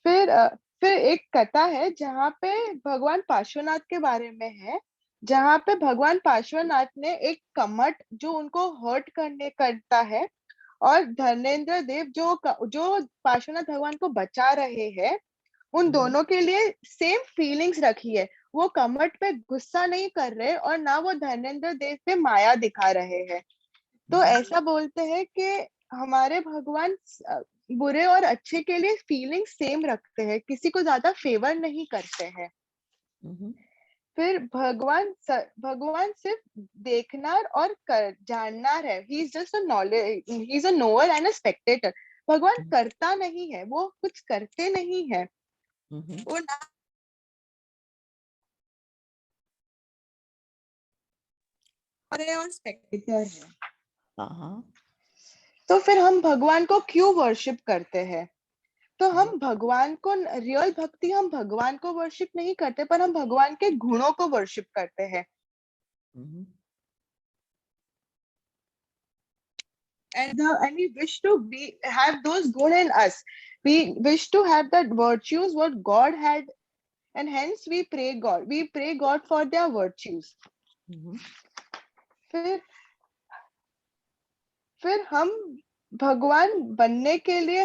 फिर एक कथा है जहाँ पे भगवान पार्श्वनाथ के बारे में है, जहाँ पे भगवान पार्श्वनाथ ने एक कमट जो उनको हर्ट करता है, और धर्मेंद्र देव जो पार्श्वनाथ भगवान को बचा रहे हैं, उन दोनों के लिए सेम फीलिंग्स रखी है। वो कमट पे गुस्सा नहीं कर रहे और ना वो धर्मेंद्र देव पे माया दिखा रहे हैं। तो ऐसा बोलते हैं कि हमारे भगवान बुरे और अच्छे के लिए फीलिंग सेम रखते हैं, किसी को ज्यादा फेवर नहीं करते हैं। फिर भगवान सिर्फ देखनार और जाननार है। He is just he is a knower and a Spectator. भगवान करता नहीं है, वो कुछ करते नहीं है, वो और स्पेक्टेटर है। तो फिर हम भगवान को क्यों वर्शिप करते हैं? तो हम भगवान को, रियल भक्ति, हम भगवान को वर्शिप नहीं करते, पर हम भगवान के गुणों को वर्शिप करते हैं। And we wish to have those good in us. We wish to have that virtues what God had, and hence we pray God. We pray God for their virtues. फिर हम भगवान बनने के लिए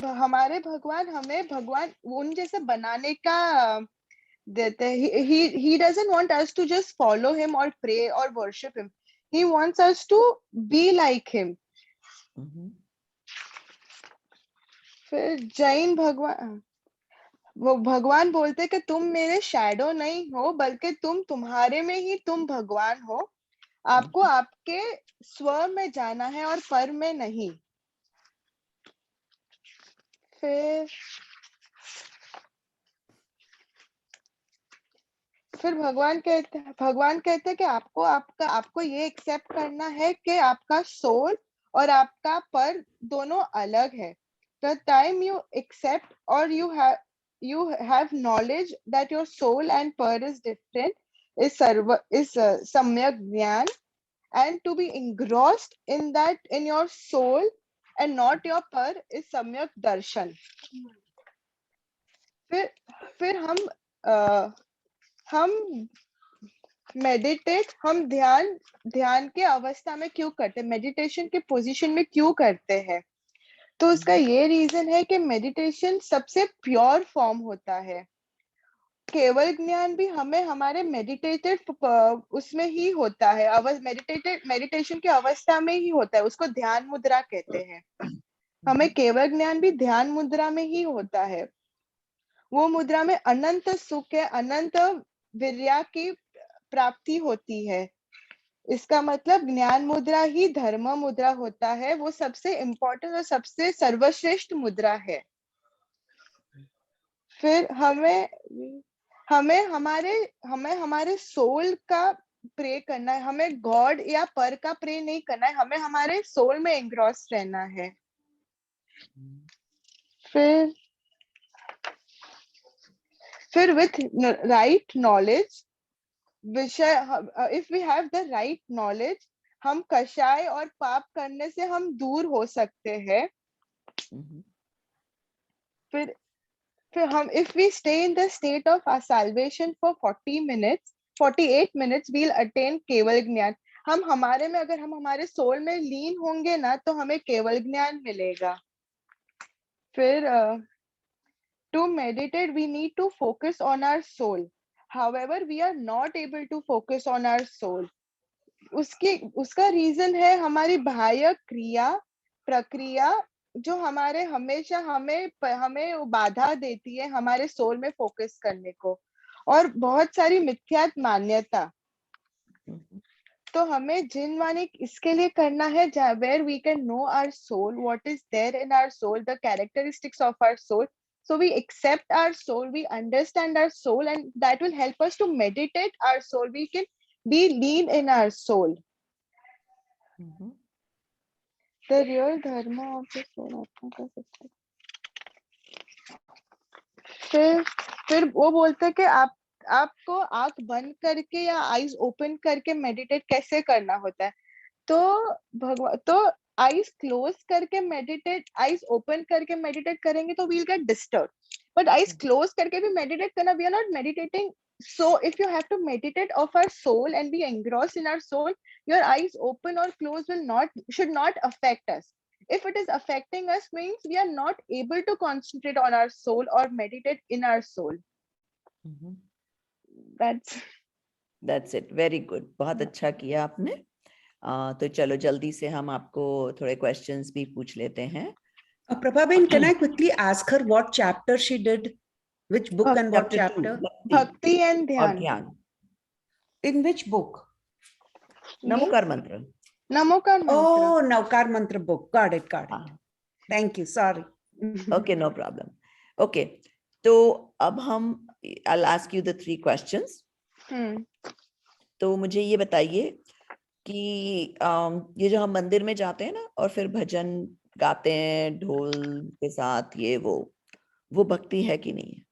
हमारे भगवान हमें भगवान उन जैसे बनाने का देते हैं. He doesn't want us to just follow him or pray or worship him. He wants us to be like him. फिर जैन वो भगवान बोलते कि तुम मेरे शैडो नहीं हो, बल्कि तुम्हारे में ही तुम भगवान हो. आपको आपके स्व में जाना है और पर में नहीं. फिर भगवान कहते हैं कि आपको ये एक्सेप्ट करना है कि आपका सोल और आपका पर दोनों अलग है. The time you accept or you have knowledge that your soul and per is different is samyak jnana, and to be engrossed in that in your soul and not your per is samyak darshan. फिर हम meditate हम ध्यान के अवस्था में क्यों करते हैं, मेडिटेशन के पोजीशन में क्यों करते हैं. तो उसका ये रीजन है कि मेडिटेशन सबसे प्योर फॉर्म होता है. केवल ज्ञान भी हमें हमारे मेडिटेटेड उसमें ही होता है, मेडिटेशन की अवस्था में ही होता है. उसको ध्यान मुद्रा कहते हैं. हमें केवल ज्ञान भी ध्यान मुद्रा में ही होता है. वो मुद्रा में अनंत सुख है, अनंत वीर्या की प्राप्ति होती है. इसका मतलब ज्ञान मुद्रा ही धर्म मुद्रा होता है. वो सबसे इम्पोर्टेंट और सबसे सर्वश्रेष्ठ मुद्रा है. फिर हमें हमारे सोल का प्रे करना है. हमें गॉड या पर का प्रे नहीं करना है. हमें हमारे सोल में एंग्रॉस रहना है. फिर with right knowledge, if we have the right knowledge, हम कषाय और पाप करने से हम दूर हो सकते हैं. फिर हम if we stay in the state of our salvation for 48 minutes, we'll attain केवल ज्ञान. हम हमारे में अगर हम हमारे सोल में लीन होंगे ना, तो हमें केवल ज्ञान मिलेगा. फिर to meditate we need to focus on our soul. However, we are not able to focus on our soul. उसका रीजन है हमारी बाह्य प्रक्रिया जो हमेशा हमें बाधा देती है हमारे सोल में फोकस करने को, और बहुत सारी मिथ्यात्व मान्यता. तो हमें जिनवानी इसके लिए करना है where we can know our soul, what is there in our soul, the characteristics of our soul. So we accept our soul, we understand our soul, and that will help us to meditate our soul. We can be lean in our soul. The real dharma of the soul. फिर वो बोलते हैं कि आपको आंख बंद करके या आईज ओपन करके मेडिटेट कैसे करना होता है. तो आईज क्लोज करके मेडिटेट, आईज ओपन करके मेडिटेट करेंगे तो we'll get disturb. But eyes close करके भी मेडिटेट करना, we are not meditating. So if you have to meditate of our soul and be engrossed in our soul, your eyes open or closed should not affect us. If it is affecting us, means we are not able to concentrate on our soul or meditate in our soul. That's it. Very good. बहुत अच्छा किया आपने. तो चलो जल्दी से हम आपको थोड़े questions भी पूछ लेते हैं. Prabhaben, can I quickly ask her what chapter she did? Which book and what chapter? Bhakti and Dhyan. In which book? Namokar मंत्र. Namokar Mantra. Oh, Navkar Mantra book. Got it. Thank you. Sorry. Okay, no problem. Okay. तो अब हम I'll ask you the 3 questions. तो मुझे ये बताइए कि ये जो हम मंदिर में जाते हैं ना और फिर भजन गाते हैं ढोल के साथ, ये वो भक्ति है कि नहीं है?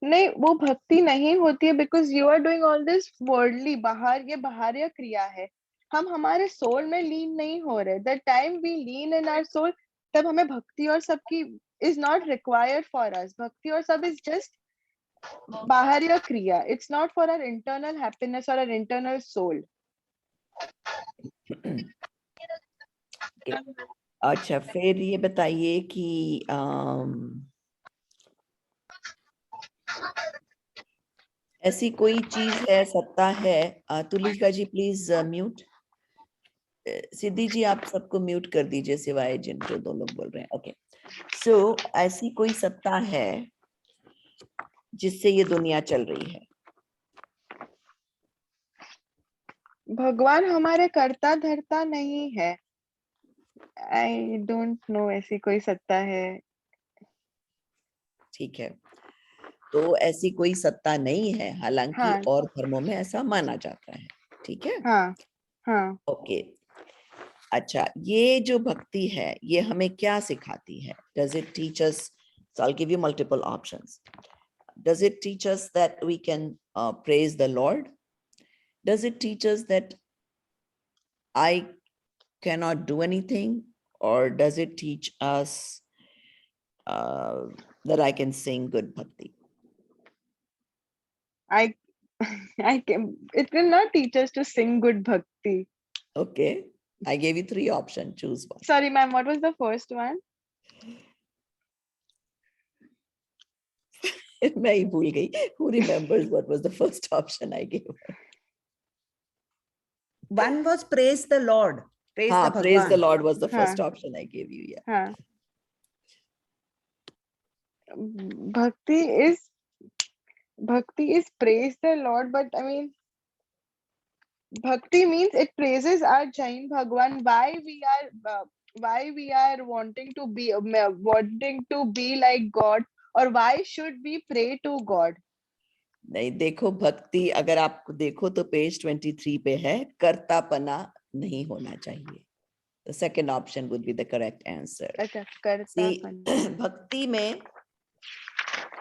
नहीं, वो भक्ति नहीं होती है, because you are doing all this worldly, ये बाहरी क्रिया है. हम हमारे सोल में लीन नहीं हो रहे. The time we lean in our soul, तब हमें भक्ति और सबकी is not required for us. भक्ति और सब is just बाहरी क्रिया. It's not for our internal happiness or our internal soul. अच्छा, फिर ये बताइए कि ऐसी कोई चीज है, सत्ता है, तुलिका जी प्लीज म्यूट. सिद्धि जी आप सबको म्यूट कर दीजिए सिवाय जिन जो 2 लोग बोल रहे हैं. ओके, सो ऐसी कोई सत्ता है जिससे ये दुनिया चल रही है? भगवान हमारे कर्ता धर्ता नहीं है. I don't know ऐसी कोई सत्ता है. ठीक है, तो ऐसी कोई सत्ता नहीं है, हालांकि हाँ. और धर्मों में ऐसा माना जाता है. ठीक है, हाँ. हाँ. ओके. अच्छा, ये जो भक्ति है ये हमें क्या सिखाती है? Does it teach us? So I'll give you multiple options. Does it teach us that we can praise the Lord? Does it teach us that I cannot do anything? Or does it teach us that I can sing good bhakti? I can. It will not teach us to sing good bhakti. Okay, I gave you 3 options. Choose one. Sorry, ma'am. What was the first one? मैं ही भूल गई. Who remembers what was the first option I gave her? One was praise the Lord. Praise the हाँ, praise the Bhagwan. Lord was the first हाँ. option I gave you. Yeah. हाँ. Bhakti is praise the Lord, but I mean, bhakti means it praises our Jain Bhagwan. Why we are wanting to be like God, or why should we pray to God? नहीं, देखो भक्ति अगर आप देखो तो page 23 पे है, कर्तापना नहीं होना चाहिए. The second option would be the correct answer. अच्छा, See, कर्तापन. भक्ति में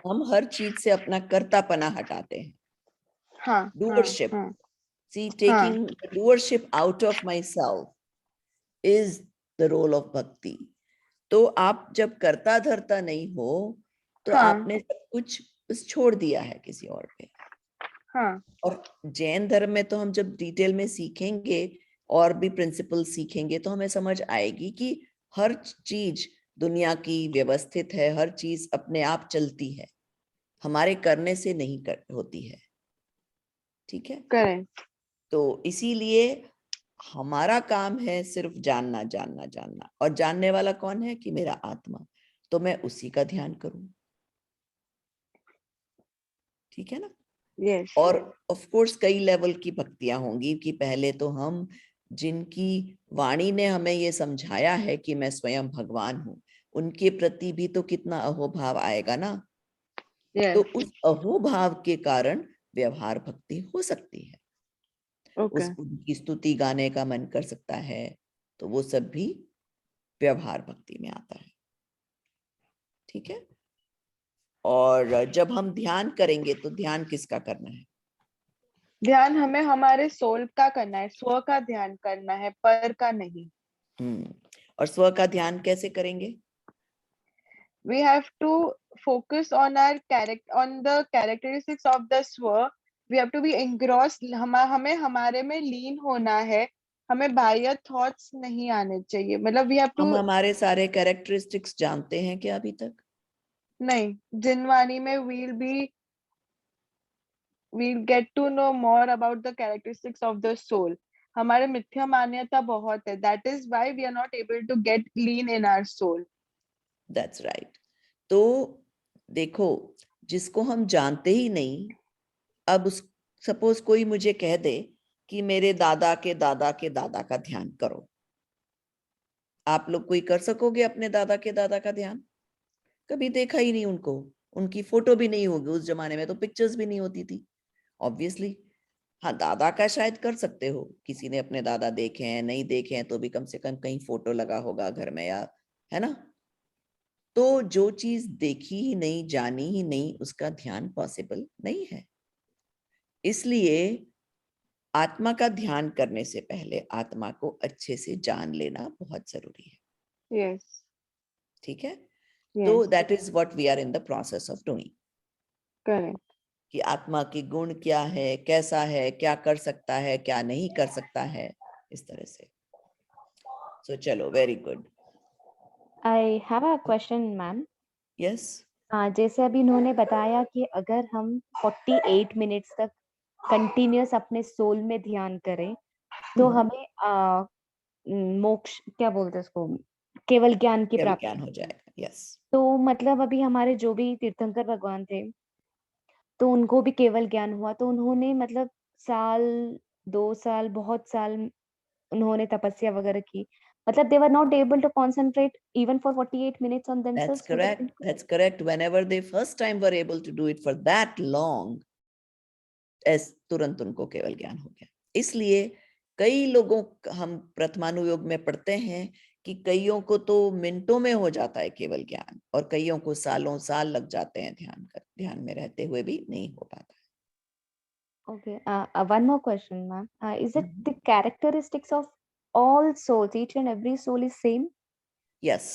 हम हर चीज से अपना कर्तापना हटाते हैं. हाँ. Doership. हाँ. See, taking the doership out of myself is the role of bhakti. तो आप जब कर्ता धर्ता नहीं हो तो हाँ. आपने सब कुछ बस छोड़ दिया है किसी और पे. हाँ. और जैन धर्म में तो हम जब डिटेल में सीखेंगे और भी प्रिंसिपल सीखेंगे तो हमें समझ आएगी कि हर चीज दुनिया की व्यवस्थित है, हर चीज अपने आप चलती है, हमारे करने से नहीं होती है. ठीक है, करेक्ट. तो इसीलिए हमारा काम है सिर्फ जानना जानना जानना, और जानने वाला कौन है? कि मेरा आत्मा. तो मैं उसी का ध्यान करूं. ठीक है ना? यस. और ऑफ कोर्स कई लेवल की भक्तियां होंगी कि पहले तो हम जिनकी वाणी ने हमें ये समझाया है कि मैं स्वयं भगवान हूं, उनके प्रति भी तो कितना अहोभाव आएगा ना. तो उस अहोभाव के कारण व्यवहार भक्ति हो सकती है. उनकी स्तुति गाने का मन कर सकता है, तो वो सब भी व्यवहार भक्ति में आता है. ठीक है, और जब हम ध्यान करेंगे तो ध्यान किसका करना है? ध्यान हमें हमारे सोल का करना है, स्व का ध्यान करना है, पर का नहीं. और स्व का ध्यान कैसे करेंगे? We have to focus on the characteristics of the swa. We have to be engrossed. हमें हमारे में लीन होना है, हमें बाह्य थॉट्स नहीं आने चाहिए. मतलब we have to. हम हमारे सारे कैरेक्टरिस्टिक्स जानते हैं क्या अभी तक? नहीं, जिनवाणी में we'll get to know more about the characteristics of the soul. हमारे मिथ्या मान्यता बहुत है. That is why we are not able to get lean in our soul. That's right. तो देखो, जिसको हम जानते ही नहीं, अब सपोज कोई मुझे कह दे कि मेरे दादा के दादा के दादा का ध्यान करो, आप लोग कोई कर सकोगे अपने दादा के दादा का ध्यान? कभी देखा ही नहीं उनको, उनकी फोटो भी नहीं होगी. उस जमाने में तो पिक्चर्स भी नहीं होती थी ऑब्वियसली. हाँ, दादा का शायद कर सकते हो, किसी ने अपने दादा देखे हैं, नहीं देखे हैं तो भी कम से कम कहीं फोटो लगा होगा घर में, या है ना. तो जो चीज देखी ही नहीं, जानी ही नहीं, उसका ध्यान पॉसिबल नहीं है. इसलिए आत्मा का ध्यान करने से पहले आत्मा को अच्छे से जान लेना बहुत जरूरी है. Yes. ठीक है, Yes. तो that is what we are in the process of doing. Correct. कि आत्मा की गुण क्या है, कैसा है, क्या कर सकता है, क्या नहीं कर सकता है, इस तरह से। सो चलो, very good. I have a question, ma'am. Yes. जैसे अभी इन्होंने बताया कि अगर हम 48 मिनट्स तक कंटिन्यूअस अपने सोल में ध्यान करें तो हमें मोक्ष क्या बोलते हैं उसको, केवल ज्ञान की केवल प्राप्ति ज्ञान हो होती है। जाएगा। यस। तो मतलब अभी हमारे जो भी तीर्थंकर भगवान थे तो उनको भी केवल ज्ञान हुआ, तो उन्होंने मतलब साल 2 साल बहुत साल उन्होंने तपस्या वगैरह की, मतलब they were not able to concentrate even for 48 minutes on That's themselves. correct. That's correct. Whenever they first time were able to do it for that long, तुरंत उनको केवल ज्ञान हो गया। इसलिए कई लोगों हम प्रथमानुयोग में पढ़ते हैं कि कईयों को तो मिनटों में हो जाता है केवल ज्ञान, और कईयों को सालों साल लग जाते हैं ध्यान में रहते हुए भी नहीं हो पाता। Okay, one more question, ma'am. Is it the characteristics of all souls, each and every soul is same? Yes.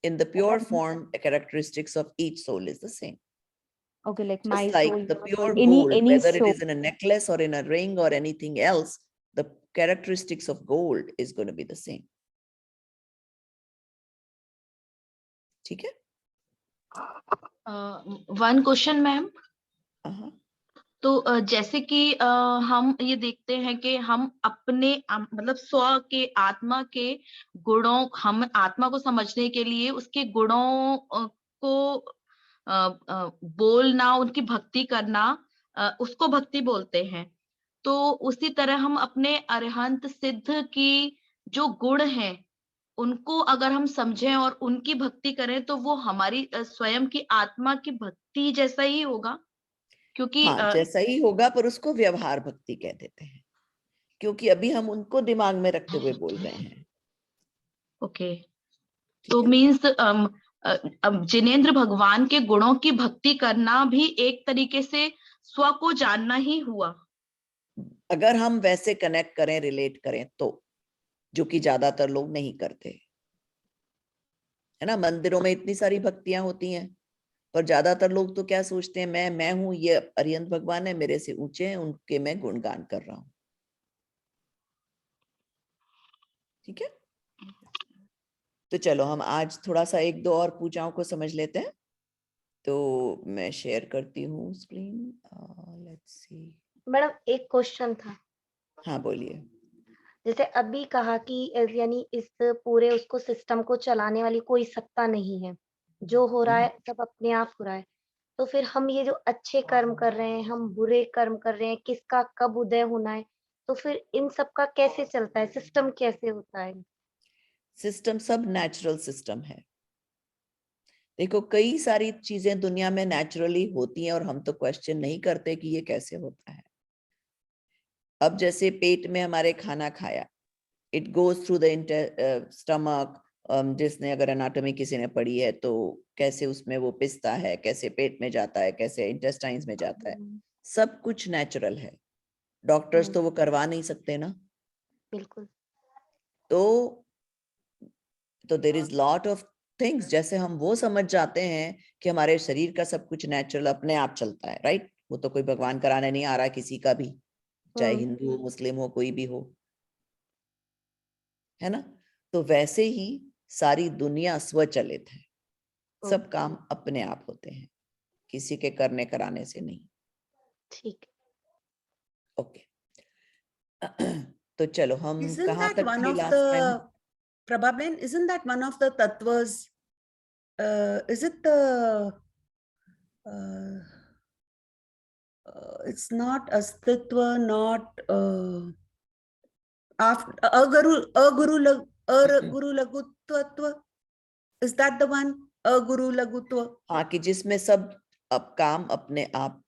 In the pure form, the characteristics of each soul is the same. Okay, like Just my like soul, the your pure soul, gold, any whether it soul. is in a necklace or in a ring or anything else, the characteristics of gold is going to be the same. ठीक है? One question ma'am. Uh-huh. तो जैसे कि हम ये देखते हैं कि हम अपने मतलब स्व के आत्मा के गुणों, हम आत्मा को समझने के लिए उसके गुणों को बोलना, उनकी भक्ति करना, उसको भक्ति बोलते हैं। तो उसी तरह हम अपने अरहंत सिद्ध की जो गुण हैं उनको अगर हम समझें और उनकी भक्ति करें तो वो हमारी स्वयं की आत्मा की भक्ति जैसा ही होगा, क्योंकि हाँ, जैसा ही होगा, पर उसको व्यवहार भक्ति कह देते हैं, क्योंकि अभी हम उनको दिमाग में रखते हुए बोल रहे हैं। ओके, तो मीन्स जिनेंद्र भगवान के गुणों की भक्ति करना भी एक तरीके से स्व को जानना ही हुआ, अगर हम वैसे कनेक्ट करें, रिलेट करें तो, जो कि ज्यादातर लोग नहीं करते, है ना। मंदिरों में इतनी सारी भक्तियां होती हैं, पर ज्यादातर लोग तो क्या सोचते हैं, मैं हूं, ये अरिहंत भगवान है, मेरे से ऊंचे हैं, उनके मैं गुणगान कर रहा हूं। ठीक है, तो चलो हम आज थोड़ा सा एक दो और पूजाओं को समझ लेते हैं। तो मैं शेयर करती हूँ स्क्रीन। Let's see. मैडम एक क्वेश्चन था। हाँ बोलिए। जैसे अभी कहा कि यानी इस पूरे उसको सिस्टम को चलाने वाली कोई सत्ता नहीं है, जो हो रहा है सब अपने आप हो रहा है, तो फिर हम ये जो अच्छे कर्म कर रहे हैं, हम बुरे कर्म कर रहे हैं, किसका कब उदय होना है, तो फिर इन सब का कैसे चलता है, सिस्टम कैसे होता है? सिस्टम सब नेचुरल सिस्टम है। देखो, कई सारी चीजें दुनिया में नेचुरली होती हैं और हम तो क्वेश्चन नहीं करते कि ये कैसे होता है। अब जैसे पेट में हमारे खाना खाया, it goes through the stomach. जिसने अगर एनाटॉमी किसी ने पढ़ी है तो कैसे उसमें वो पिसता है, कैसे पेट में जाता है, कैसे इंटेस्टाइन्स में जाता है, सब कुछ नेचुरल है। डॉक्टर्स तो वो करवा नहीं सकते ना। बिल्कुल। तो there is lot of things, जैसे हम वो समझ जाते हैं कि हमारे शरीर का सब कुछ नेचुरल अपने आप चलता है, राइट। वो तो कोई भगवान कराने नहीं आ रहा किसी का भी, चाहे हिंदू हो, मुस्लिम हो, कोई भी हो, है ना। तो वैसे ही सारी दुनिया स्वचलित है, सब काम अपने आप होते हैं, किसी के करने कराने से नहीं। ठीक। ओके, तो चलो हम Isn't कहाँ that तक one थे of last time? the Prabhaben, isn't that one of the tattvas? Is it the it's not astitva, not after aguru lagutva. Is that the one? Aguru lagutva. हाँ, कि जिसमें सब अब काम अपने आप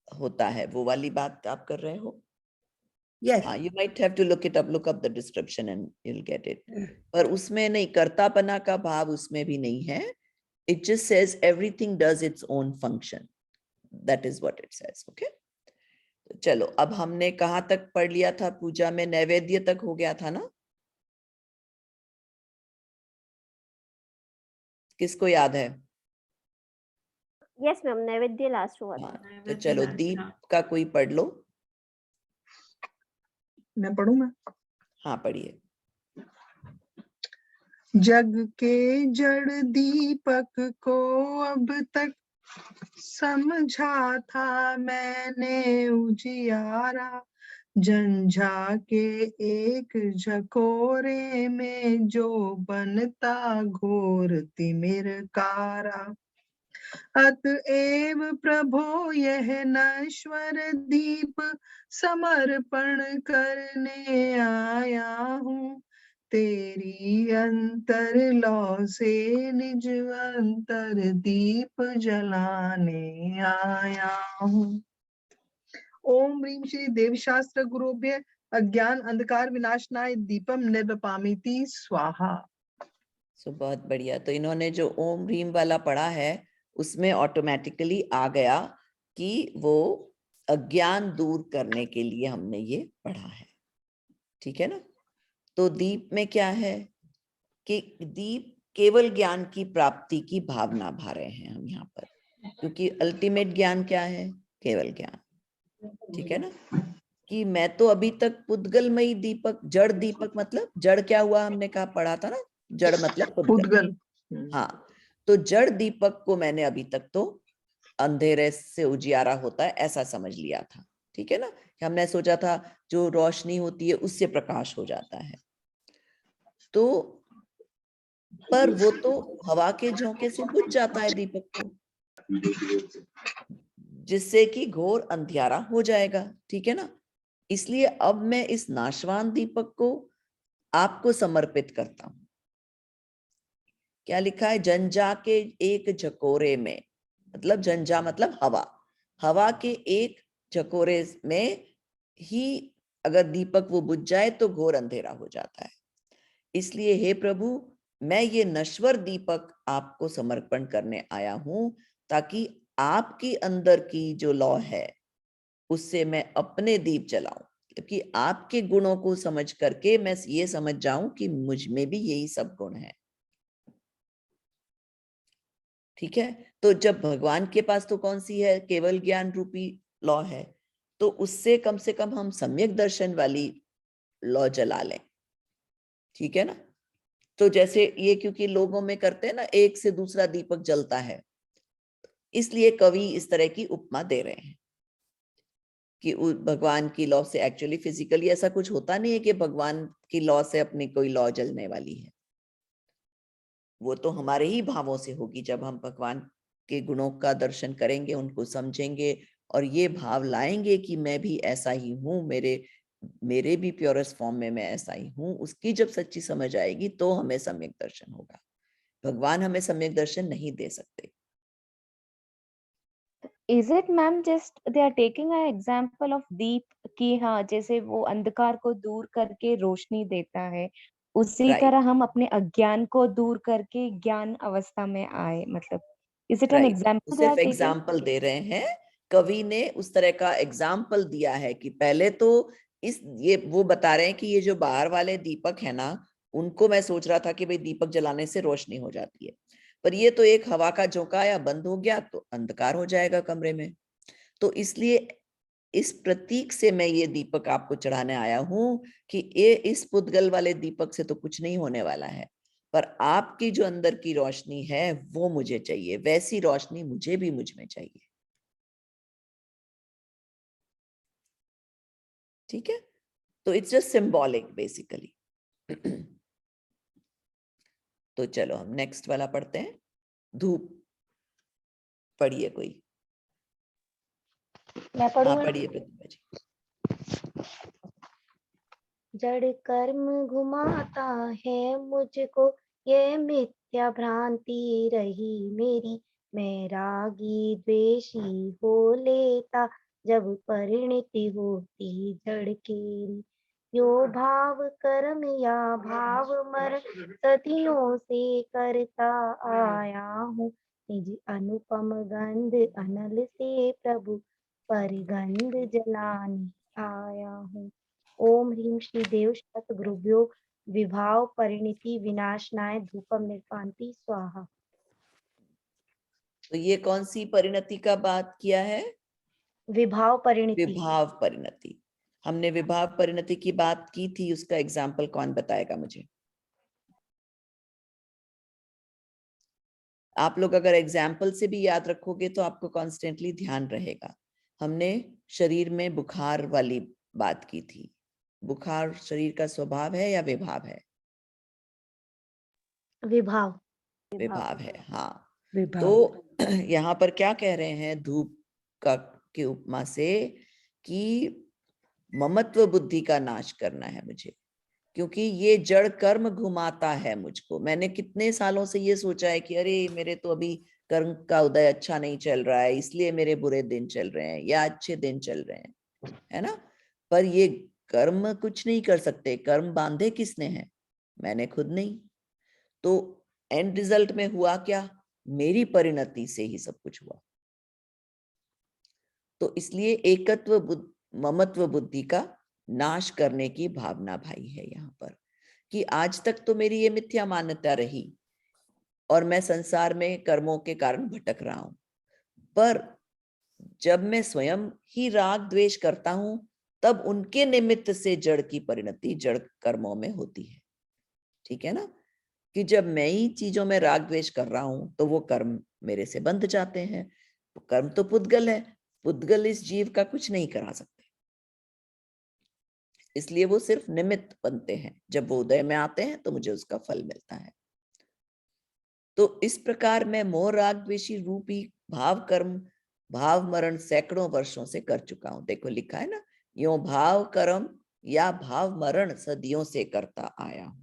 होता है, वो वाली बात आप कर रहे हो? Yes. You might have to look up the description and you'll get it. पर उसमें नहीं, कर्तापना का भाव उसमें भी नहीं है। It just says everything does its own function. That is what it says. Okay. चलो, अब हमने कहाँ तक पढ़ लिया था? पूजा में नैवेद्य तक हो गया था ना? किसको याद है? यस मैम, नैवेद्य लास्ट हुआ था। हाँ, तो चलो दीप का कोई पढ़ लो। मैं पढ़ूं मैं? हाँ पढ़िए। जग के जड़ दीपक को अब तक समझा था मैंने उजियारा, झंझा के एक झकोरे में जो बनता घोर तिमिरकारा। अतएव प्रभो यह नश्वर दीप समर्पण करने आया हूँ, तेरी अंतर लौ से निज अंतर दीप जलाने आया हूँ। ओम ह्रीं श्री देवशास्त्र गुरुभ्य अज्ञान अंधकार विनाशनाय दीपम निर्वपामिति स्वाहा। सो बहुत बढ़िया। तो इन्होंने जो ओम ह्रीम वाला पढ़ा है उसमें ऑटोमेटिकली आ गया कि वो अज्ञान दूर करने के लिए हमने ये पढ़ा है, ठीक है ना। तो दीप में क्या है कि दीप केवल ज्ञान की प्राप्ति की भावना भा रहे हैं हम यहाँ पर, क्योंकि अल्टीमेट ज्ञान क्या है? केवल ज्ञान, ठीक है ना। कि मैं तो अभी तक पुद्गलमयी दीपक, जड़ दीपक मतलब जड़ क्या हुआ, हमने कहा पढ़ा था ना, जड़ मतलब पुद्गल। हाँ, तो जड़ दीपक को मैंने अभी तक तो अंधेरे से उजियारा होता है ऐसा समझ लिया था, ठीक है ना। हमने सोचा था जो रोशनी होती है उससे प्रकाश हो जाता है, तो पर वो तो हवा के झोंके से बुझ जाता है दीपक को, जिससे कि घोर अंधियारा हो जाएगा, ठीक है ना। इसलिए अब मैं इस नाशवान दीपक को आपको समर्पित करता हूं। क्या लिखा है? झंझा के एक झकोरे में, मतलब झंझा मतलब हवा, हवा के एक झकोरे में ही अगर दीपक वो बुझ जाए तो घोर अंधेरा हो जाता है। इसलिए हे प्रभु, मैं ये नश्वर दीपक आपको समर्पण करने आया हूं, ताकि आपकी अंदर की जो लौ है उससे मैं अपने दीप जलाऊं, क्योंकि आपके गुणों को समझ करके मैं ये समझ जाऊं कि मुझ में भी यही सब गुण है, ठीक है। तो जब भगवान के पास तो कौन सी है? केवल ज्ञान रूपी लौ है, तो उससे कम से कम हम सम्यक दर्शन वाली लौ जला लें, ठीक है ना। तो जैसे ये क्योंकि लोगों में करते हैं ना, एक से दूसरा दीपक जलता है, इसलिए कवि इस तरह की उपमा दे रहे हैं कि भगवान की लौ से एक्चुअली फिजिकली ऐसा कुछ होता नहीं है कि भगवान की लौ से अपनी कोई लौ जलने वाली है। वो तो हमारे ही भावों से होगी, जब हम भगवान के गुणों का दर्शन करेंगे, उनको समझेंगे और ये भाव लाएंगे कि मैं भी ऐसा ही हूँ, मेरे भी प्योरेस्ट फॉर्म में मैं ऐसा ही हूँ, उसकी जब सच्ची समझ आएगी तो हमें सम्यक दर्शन होगा। भगवान हमें सम्यक दर्शन नहीं दे सकते। Is it ma'am just they are taking a example of दीप कि हाँ, जैसे वो अंधकार को दूर करके रोशनी देता है, उसी राइट, तरह हम अपने अज्ञान को दूर करके ज्ञान अवस्था में आए, मतलब is it an right. Example they are सिर्फ टेकिंग? एग्जाम्पल दे रहे हैं, कवि ने उस तरह का एग्जाम्पल दिया है कि पहले तो ये वो बता रहे हैं कि ये जो बाहर वाले दीपक है ना, उनको मैं सोच रहा था कि भाई दीपक जलाने से रोशनी हो जाती है, पर ये तो एक हवा का झोंका आया, बंद हो गया तो अंधकार हो जाएगा कमरे में। तो इसलिए इस प्रतीक से मैं ये दीपक आपको चढ़ाने आया हूं कि ये इस पुद्गल वाले दीपक से तो कुछ नहीं होने वाला है, पर आपकी जो अंदर की रोशनी है वो मुझे चाहिए, वैसी रोशनी मुझे भी मुझ में चाहिए, ठीक है। तो इट्स जस्ट सिंबॉलिक बेसिकली। तो चलो हम नेक्स्ट वाला पढ़ते हैं। धूप पढ़िए कोई। मैं पढ़ूं? हाँ पढ़िए प्रतिभा जी। जड़ कर्म घुमाता है मुझको, ये मिथ्या भ्रांति रही मेरी, मैं रागी द्वेषी हो लेता, जब परिणति होती जड़ केरी। यो भाव कर्म या भाव मर, सदियों से करता आया हूँ, निज अनुपम गंध अनल से प्रभु पर गंध जलाने आया हूँ। ओम ह्रीं श्री देव शत गुरुभ्यो विभाव परिणति विनाशनाय धूपम निर्पान्ति स्वाहा। तो ये कौन सी परिणति का बात किया है? विभाव परिणति। विभाव परिणति। हमने विभाव परिणति की बात की थी, उसका एग्जाम्पल कौन बताएगा मुझे? आप लोग अगर एग्जाम्पल से भी याद रखोगे तो आपको कॉन्स्टेंटली ध्यान रहेगा। हमने शरीर में बुखार वाली बात की थी। बुखार शरीर का स्वभाव है या विभाव है? विभाव। विभाव है, हाँ। विभाव। तो यहाँ पर क्या कह रहे हैं धूप का की उपमा से कि ममत्व बुद्धि का नाश करना है मुझे, क्योंकि ये जड़ कर्म घुमाता है मुझको। मैंने कितने सालों से ये सोचा है कि अरे मेरे तो अभी कर्म का उदय अच्छा नहीं चल रहा है, इसलिए मेरे बुरे दिन चल रहे हैं या अच्छे दिन चल रहे हैं, है ना। पर ये कर्म कुछ नहीं कर सकते। कर्म बांधे किसने हैं? मैंने खुद नहीं। तो एंड रिजल्ट में हुआ क्या? मेरी परिणति से ही सब कुछ हुआ। तो इसलिए एकत्व ममत्व बुद्धि का नाश करने की भावना भाई है यहाँ पर, कि आज तक तो मेरी ये मिथ्या मान्यता रही और मैं संसार में कर्मों के कारण भटक रहा हूं। पर जब मैं स्वयं ही राग द्वेष करता हूं, तब उनके निमित्त से जड़ की परिणति जड़ कर्मों में होती है। ठीक है ना, कि जब मैं ही चीजों में राग द्वेष कर रहा हूं तो वो कर्म मेरे से बंध जाते हैं। कर्म तो पुद्गल है, पुद्गल इस जीव का कुछ नहीं करा सकते, इसलिए वो सिर्फ निमित्त बनते हैं। जब वो उदय में आते हैं तो मुझे उसका फल मिलता है। तो इस प्रकार मैं मोह राग द्वेषी रूपी भाव कर्म भाव मरण सैकड़ों वर्षों से कर चुका हूं। देखो लिखा है ना, यो भाव कर्म या भाव मरण सदियों से करता आया हूं।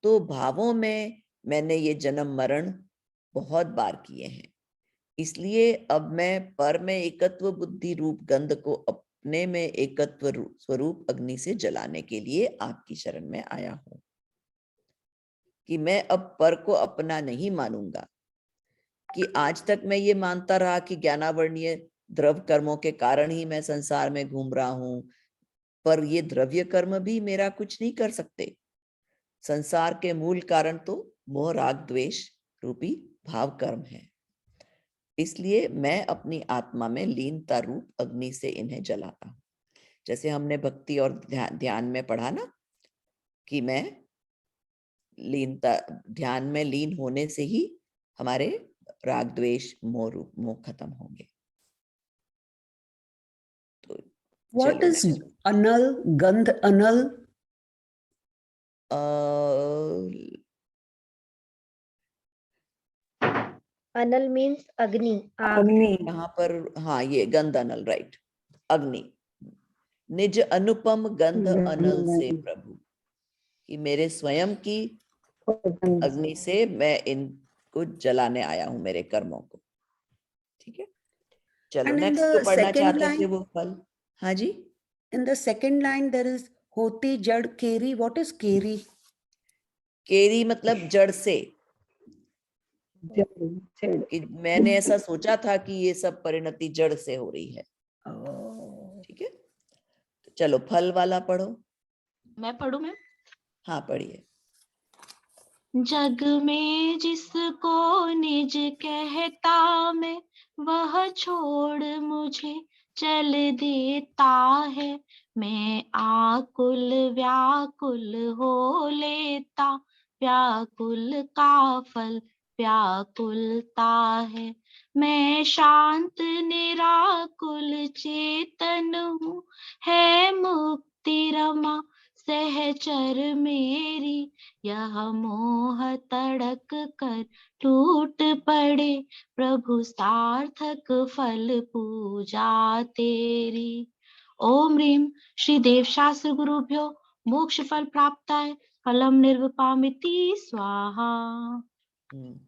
तो भावों में मैंने ये जन्म मरण बहुत बार किए हैं, इसलिए अब मैं पर में एकत्व बुद्धि रूप गंध को अपने में एकत्व स्वरूप अग्नि से जलाने के लिए आपकी शरण में आया हूं, कि मैं अब पर को अपना नहीं मानूंगा। कि आज तक मैं ये मानता रहा कि ज्ञानावर्णीय द्रव कर्मों के कारण ही मैं संसार में घूम रहा हूं, पर ये द्रव्य कर्म भी मेरा कुछ नहीं कर सकते। संसार के मूल कारण तो मोह राग द्वेष रूपी भाव कर्म है। इसलिए मैं अपनी आत्मा में लीनता रूप अग्नि से इन्हें जलाता हूं। जैसे हमने भक्ति और ध्यान में पढ़ा ना, कि मैं लीनता ध्यान में लीन होने से ही हमारे राग द्वेष मोह खत्म होंगे। तो What is anal, gandh anal? Anal means अग्नि, आग। अग्नि। यहाँ पर हाँ, ये गंध अनल, राइट, अग्नि। निज अनुपम गंध अनल से प्रभु, कि मेरे स्वयं की अग्नि से मैं इनको जलाने आया हूं, मेरे कर्मों को। ठीक है, चलो And in नेक्स्ट the जो पढ़ना second चाहते थे line- वो फल। हाँ जी, In the second line, there is hoti jad keri. What is keri? केरी मतलब जड़ से, कि मैंने ऐसा सोचा था कि ये सब परिणति जड़ से हो रही है। ठीक है, तो चलो फल वाला पढ़ो। मैं पढ़ूं मैं? हाँ पढ़िए। जग में जिसको निज कहता मैं, वह छोड़ मुझे चल देता है। मैं आकुल व्याकुल हो लेता, व्याकुल का फल व्याकुलता है। मैं शांत निराकुल चेतन हूँ, है मुक्ति रमा सहचर मेरी। यह मोह तड़क कर टूट पड़े, प्रभु सार्थक फल पूजा तेरी। ओम ह्रीम श्री देवशास्त्र गुरुभ्यो मोक्ष फल प्राप्ताय, फलम निर्विपामिति स्वाहा।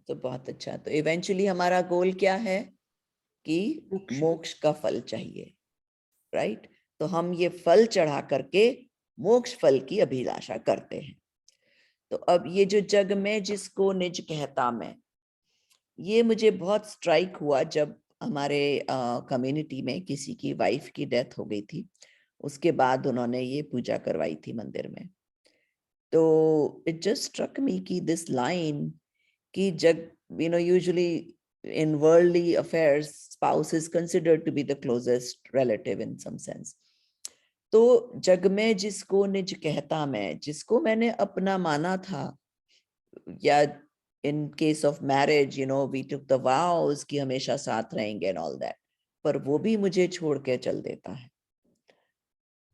तो बहुत अच्छा। तो इवेंचुअली हमारा गोल क्या है कि मोक्ष का फल चाहिए, राइट। तो हम ये फल चढ़ा करके मोक्ष फल की अभिलाषा करते हैं। तो अब ये जो जग में जिसको निज कहता मैं, ये मुझे बहुत स्ट्राइक हुआ जब हमारे कम्युनिटी में किसी की वाइफ की डेथ हो गई थी। उसके बाद उन्होंने ये पूजा करवाई थी मंदिर में। तो इट जस्ट स्ट्रक मी कि दिस लाइन कि जग, usually in worldly affairs, spouse is considered to be the closest relative in some sense. तो जग में जिसको निज कहता मैं, जिसको मैंने अपना माना था, या in case of marriage, we took the vows कि हमेशा साथ रहेंगे and all that, पर वो भी मुझे छोड़ के चल देता है.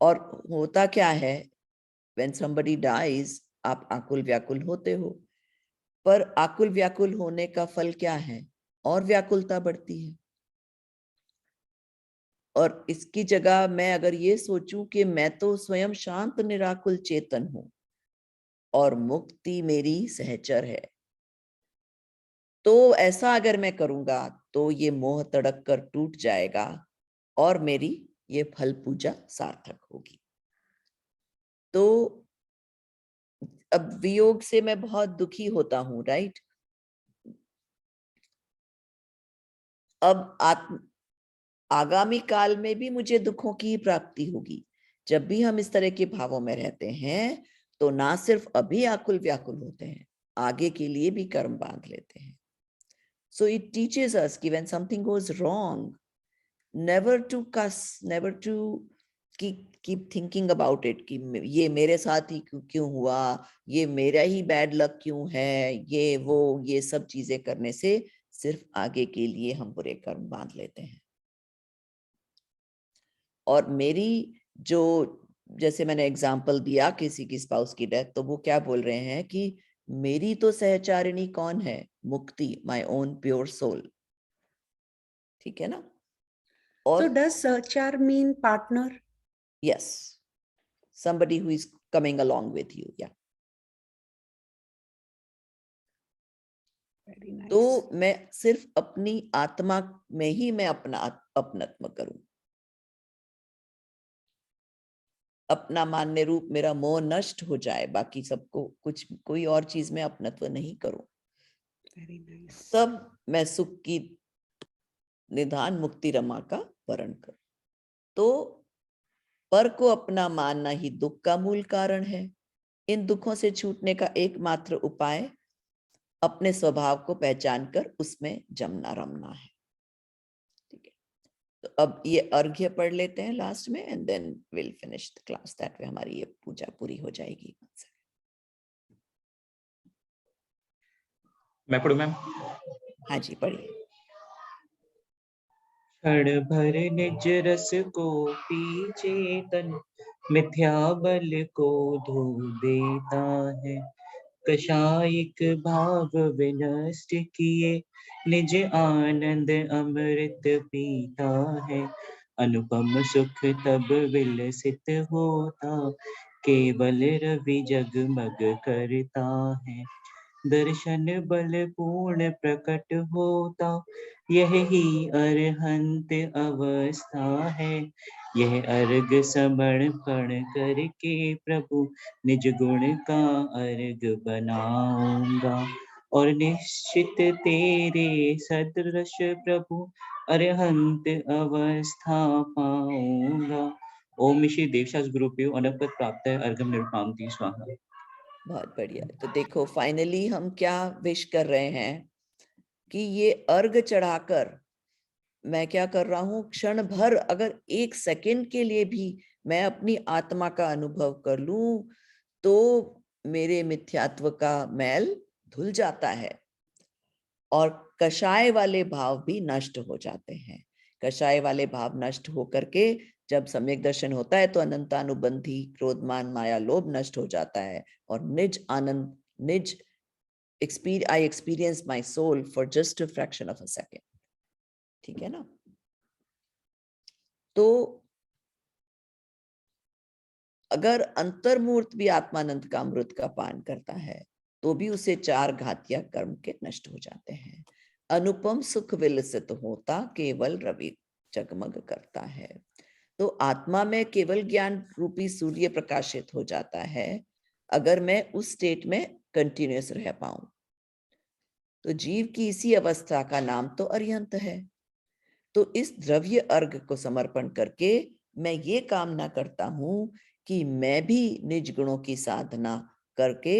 और होता क्या है, when somebody dies, आप आकुल व्याकुल होते हो, पर आकुल व्याकुल होने का फल क्या है? और व्याकुलता बढ़ती है. और इसकी जगह मैं अगर ये सोचूं कि मैं तो स्वयं शांत निराकुल चेतन हूं और मुक्ति मेरी सहचर है, तो ऐसा अगर मैं करूंगा तो ये मोह तड़क कर टूट जाएगा और मेरी ये फल पूजा सार्थक होगी. तो अब वियोग से मैं बहुत दुखी होता हूं, राइट? अब आगामी काल में भी मुझे दुखों की प्राप्ति होगी. जब भी हम इस तरह के भावों में रहते हैं तो ना सिर्फ अभी आकुल व्याकुल होते हैं, आगे के लिए भी कर्म बांध लेते हैं. So it teaches us कि when something goes wrong, never to cuss, never to keep thinking about it कि ये मेरे साथ ही क्यों हुआ, ये मेरा ही बैड लक क्यों है, ये वो ये सब चीजें करने से सिर्फ आगे के लिए हम बुरे कर्म बांध लेते हैं. और मेरी जो, जैसे मैंने एग्जाम्पल दिया किसी की स्पाउस की डेथ, तो वो क्या बोल रहे हैं कि मेरी तो सहचारिणी कौन है? मुक्ति, माय ओन प्योर सोल. ठीक है ना? और So does sahachar mean partner? yes, somebody who is coming along with you. Yeah. Very nice. तो मैं सिर्फ अपनी आत्मा में ही मैं अपना अपनत्व करूं, अपना मान्य रूप मेरा मोह नष्ट हो जाए, बाकी सबको कोई और चीज में अपनत्व नहीं करूं. Very nice. तब मैं सुख की निधान मुक्ति रमा का वर्ण करूं. तो पर को अपना मानना ही दुख का मूल कारण है. इन दुखों से छूटने का एकमात्र उपाय अपने स्वभाव को पहचान कर उसमें जमना रमना है. ठीक है, तो अब ये अर्घ्य पढ़ लेते हैं लास्ट में and then will finish the class. That way हमारी ये पूजा पूरी हो जाएगी. मैं पढ़ूं मैम? हाँ जी, पढ़िए. क्षण भर निज रस को पी चेतन, मिथ्या बल को धो देता है. कषायिक भाव विनष्ट किए, निज आनंद अमृत पीता है. अनुपम सुख तब विलसित होता, केवल रवि जगमग करता है. दर्शन बल पूर्ण प्रकट होता, यह ही अरहंत अवस्था है. यह अर्घ समर्पण करके प्रभु निज गुण का अर्घ बनाऊंगा, और निश्चित तेरे सदृश प्रभु अरहंत अवस्था पाऊंगा. ओम श्री देवशास गुरुप्यो अनपद प्राप्त है अर्घम निरुपामती स्वाहा. बहुत बढ़िया. तो देखो फाइनली हम क्या विश कर रहे हैं कि ये अर्घ चढ़ाकर मैं क्या कर रहा हूं, क्षण भर अगर 1 सेकंड के लिए भी मैं अपनी आत्मा का अनुभव कर लूं तो मेरे मिथ्यात्व का मैल धुल जाता है और कषाय वाले भाव भी नष्ट हो जाते हैं. कषाय वाले भाव नष्ट होकर के जब सम्यक दर्शन होता है तो अनंतानुबंधी क्रोधमान माया लोभ नष्ट हो जाता है और निज आनंद, निज I experience my soul for just a fraction of a second. ठीक है ना? तो अगर अंतर्मूर्त भी आत्मानंद का अमृत का पान करता है तो भी उसे 4 घातिया कर्म के नष्ट हो जाते हैं. अनुपम सुख विलसित होता, केवल रवि जगमग करता है. तो आत्मा में केवल ज्ञान रूपी सूर्य प्रकाशित हो जाता है अगर मैं उस स्टेट में कंटिन्यूअस रह पाऊं. तो जीव की इसी अवस्था का नाम तो अरिहंत है. तो इस द्रव्य अर्घ को समर्पण करके मैं ये कामना करता हूं कि मैं भी निज गुणों की साधना करके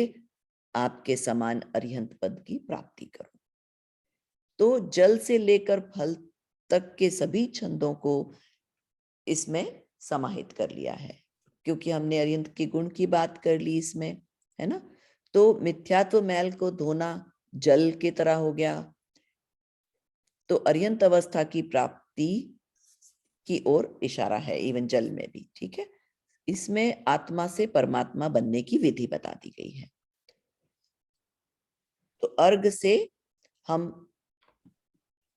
आपके समान अरिहंत पद की प्राप्ति करूं. तो जल से लेकर फल तक के सभी छंदों को इसमें समाहित कर लिया है, क्योंकि हमने अर्यंत के गुण की बात कर ली इसमें, है ना। तो मिथ्यात्व मैल को धोना जल की तरह हो गया, तो अर्यंत अवस्था की प्राप्ति की ओर इशारा है, इवन जल में भी, ठीक है। इसमें आत्मा से परमात्मा बनने की विधि बता दी गई है। तो अर्घ से हम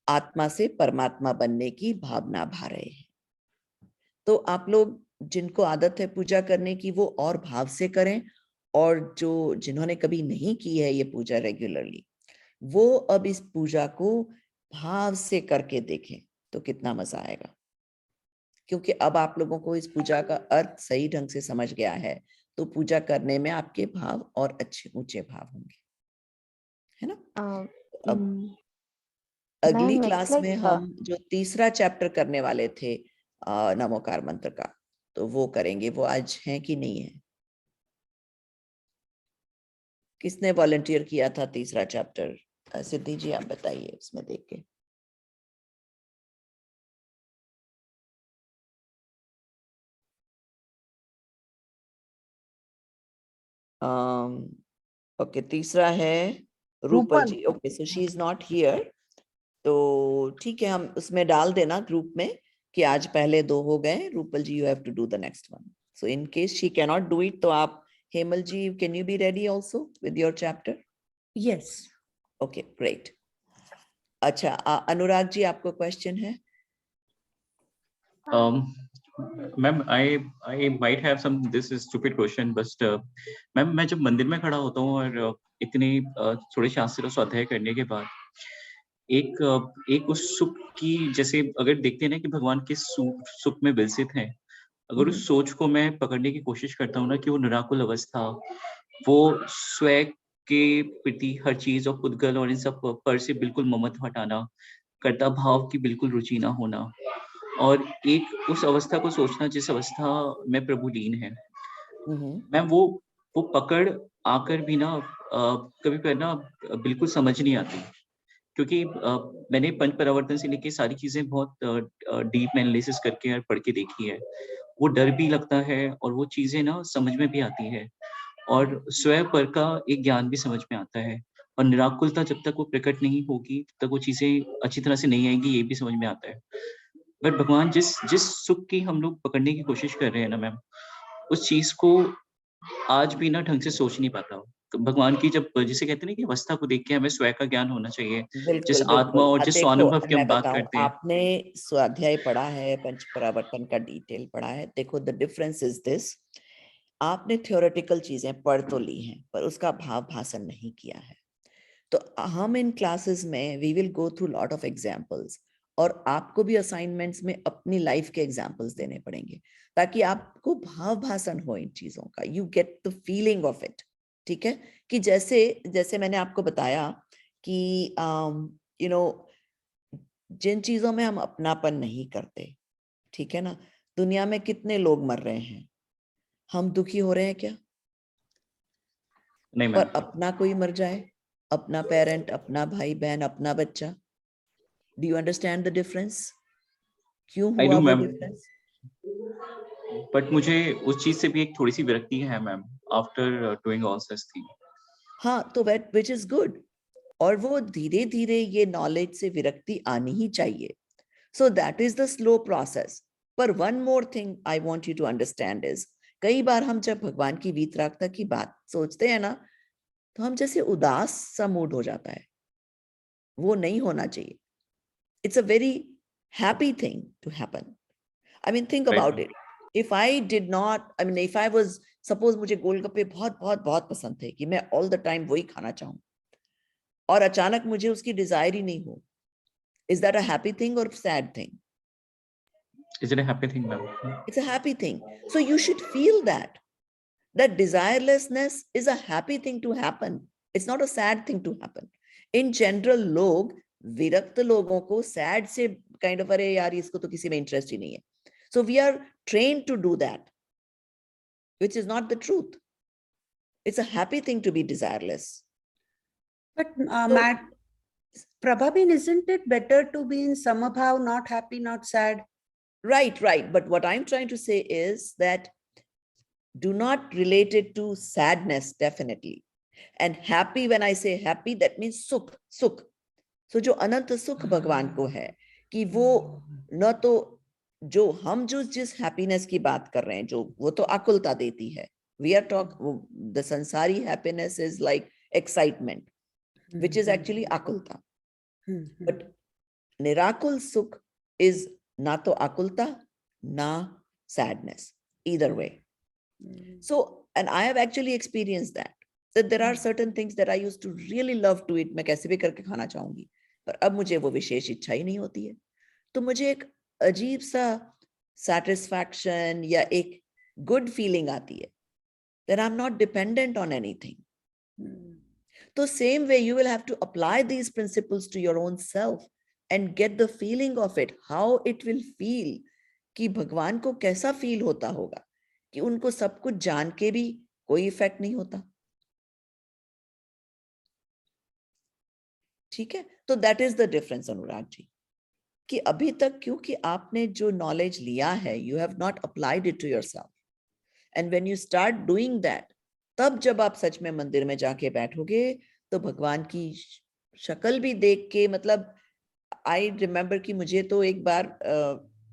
आत्मा से परमात्मा बनने की भावना भा रहे हैं। तो आप लोग जिनको आदत है पूजा करने की वो और भाव से करें, और जो जिन्होंने कभी नहीं की है ये पूजा रेगुलरली, वो अब इस पूजा को भाव से करके देखें तो कितना मजा आएगा, क्योंकि अब आप लोगों को इस पूजा का अर्थ सही ढंग से समझ गया है, तो पूजा करने में आपके भाव और अच्छे ऊंचे भाव होंगे, है ना। अब अगली मैम क्लास में हम जो तीसरा चैप्टर करने वाले थे नमोकार मंत्र का, तो वो करेंगे। वो आज है कि नहीं है? किसने वॉलंटियर किया था तीसरा चैप्टर? सिद्धि जी आप बताइए उसमें देख के। ओके, तीसरा है Rupal ji. Okay, so she is not here, तो ठीक है, हम उसमें डाल देना ग्रुप में कि आज पहले 2 हो गए। Rupal ji, you have to do the next one. So in case she can not do it, तो आप Hemal ji, can you be ready also with your chapter? Yes. Okay, great. अच्छा, अनुराग जी, आपको क्वेश्चन है? Ma'am, I might have some this is stupid question, but ma'am, मैं जब मंदिर में खड़ा होता हूँ और इतने थोड़े शास्त्र और स्वाध्याय करने के बाद एक उस सुख की, जैसे अगर देखते हैं ना कि भगवान किस सुख में विलसित हैं, अगर उस सोच को मैं पकड़ने की कोशिश करता हूँ ना कि वो निराकुल अवस्था, वो स्वयं के प्रति हर चीज और पुद्गल और इन सब पर से बिल्कुल ममत्व हटाना, कर्ता भाव की बिल्कुल रुचि ना होना, और एक उस अवस्था को सोचना जिस अवस्था में प्रभु लीन है, मैम वो पकड़ आकर भी ना कभी कभी ना बिल्कुल समझ नहीं आती, क्योंकि मैंने पंच परावर्तन से लेके सारी चीजें बहुत डीप एनालिसिस करके और पढ़ के देखी है। वो डर भी लगता है और वो चीजें ना समझ में भी आती है, और स्वयं पर का एक ज्ञान भी समझ में आता है, और निराकुलता जब तक वो प्रकट नहीं होगी तब तक वो चीजें अच्छी तरह से नहीं आएंगी, ये भी समझ में आता है। बट भगवान जिस जिस सुख की हम लोग पकड़ने की कोशिश कर रहे हैं ना मैम, उस चीज को आज भी ना ढंग से सोच नहीं पाता हूँ। तो भगवान की जब जिसे कहते हैं ना कि अवस्था को देख के हमें स्वयं का ज्ञान होना चाहिए, जिस बिल्कुल आत्मा बिल्कुल। और जिस देखो, स्वानुभव की मैं हम बात बताऊं, करते हैं। आपने स्वाध्याय पढ़ा है, पंच परावर्तन का डिटेल पढ़ा है। देखो, द डिफरेंस इज दिस, आपने थ्योरेटिकल चीजें पढ़ तो ली हैं, पर उसका भाव भाषण नहीं किया है। तो हम इन क्लासेस में we will go through lot of examples, और आपको भी असाइनमेंट्स में अपनी लाइफ के एग्जांपल्स देने पड़ेंगे, ताकि आपको भाव भाषण हो इन चीजों का, you get the feeling of it. ठीक है, कि जैसे जैसे मैंने आपको बताया कि यू नो जिन चीजों में हम अपनापन नहीं करते, ठीक है ना, दुनिया में कितने लोग मर रहे हैं, हम दुखी हो रहे हैं क्या? नहीं पर मैम, अपना कोई मर जाए, अपना पेरेंट, अपना भाई बहन, अपना बच्चा, do you understand the difference? क्यों आई हुआ डू वो मैम, डिफरेंस? बट मुझे उस चीज से भी एक थोड़ी सी विरक्ति है ma'am, after doing all such thing. हाँ, तो दैट विच इज गुड, और वो धीरे धीरे ये नॉलेज से विरक्ति आनी ही चाहिए। So that is the slow process. पर one more thing I want you to understand is, कई बार हम जब भगवान की वीतरागता की बात सोचते हैं ना, तो हम जैसे उदास सा मूड हो जाता है, वो नहीं होना चाहिए। It's a very happy thing to happen. I mean, think Right. about it. If I did not, I mean, if I was, suppose मुझे गोलगप्पे बहुत बहुत बहुत पसंद थे कि मैं all the time वही खाना चाहूं, और अचानक मुझे उसकी डिजायर ही नहीं हो, is that a happy thing or sad thing? Is it a happy thing ma'am? It's a happy thing. So you should feel that desirelessness is a happy thing to happen. It's not a sad thing to happen. In general, लोग विरक्त लोगों को sad से kind of, अरे यार इसको तो किसी में interest ही नहीं है. So we are trained to do that, which is not the truth. It's a happy thing to be desireless. But So- Matt, Prabhabin, isn't it better to be in Samabhav, not happy, not sad? Right, right. But what I'm trying to say is that do not relate it to sadness, definitely. And happy, when I say happy, that means sukh, sukh. So जो अनंत सुख भगवान को है कि वो न तो जो हम जो जिस हैप्पीनेस की बात कर रहे हैं, जो वो तो आकुलता देती है. We are talking, the sansari happiness is like excitement, which is actually akulta. But nirakul sukh is na to akulta, na sadness, either way. So, and I have actually experienced that there are certain things that I used to really love to eat. मैं कैसे भी करके खाना चाहूंगी, पर अब मुझे वो विशेष इच्छा ही नहीं होती है. तो मुझे एक अजीब सा satisfaction या एक good feeling आती है that I'm not dependent on anything. So same way you will have to apply these principles to your own self and get the feeling of it, how it will feel, कि भगवान को कैसा feel होता होगा कि उनको सब कुछ जान के भी कोई इफेक्ट नहीं होता. ठीक है, तो that is the difference Anurag ji, कि अभी तक क्योंकि आपने जो नॉलेज लिया है, you have not applied it to yourself, and when you start doing that, तब जब आप सच में मंदिर में जाके बैठोगे तो भगवान की शक्ल भी देख के, मतलब आई रिमेम्बर कि मुझे तो एक बार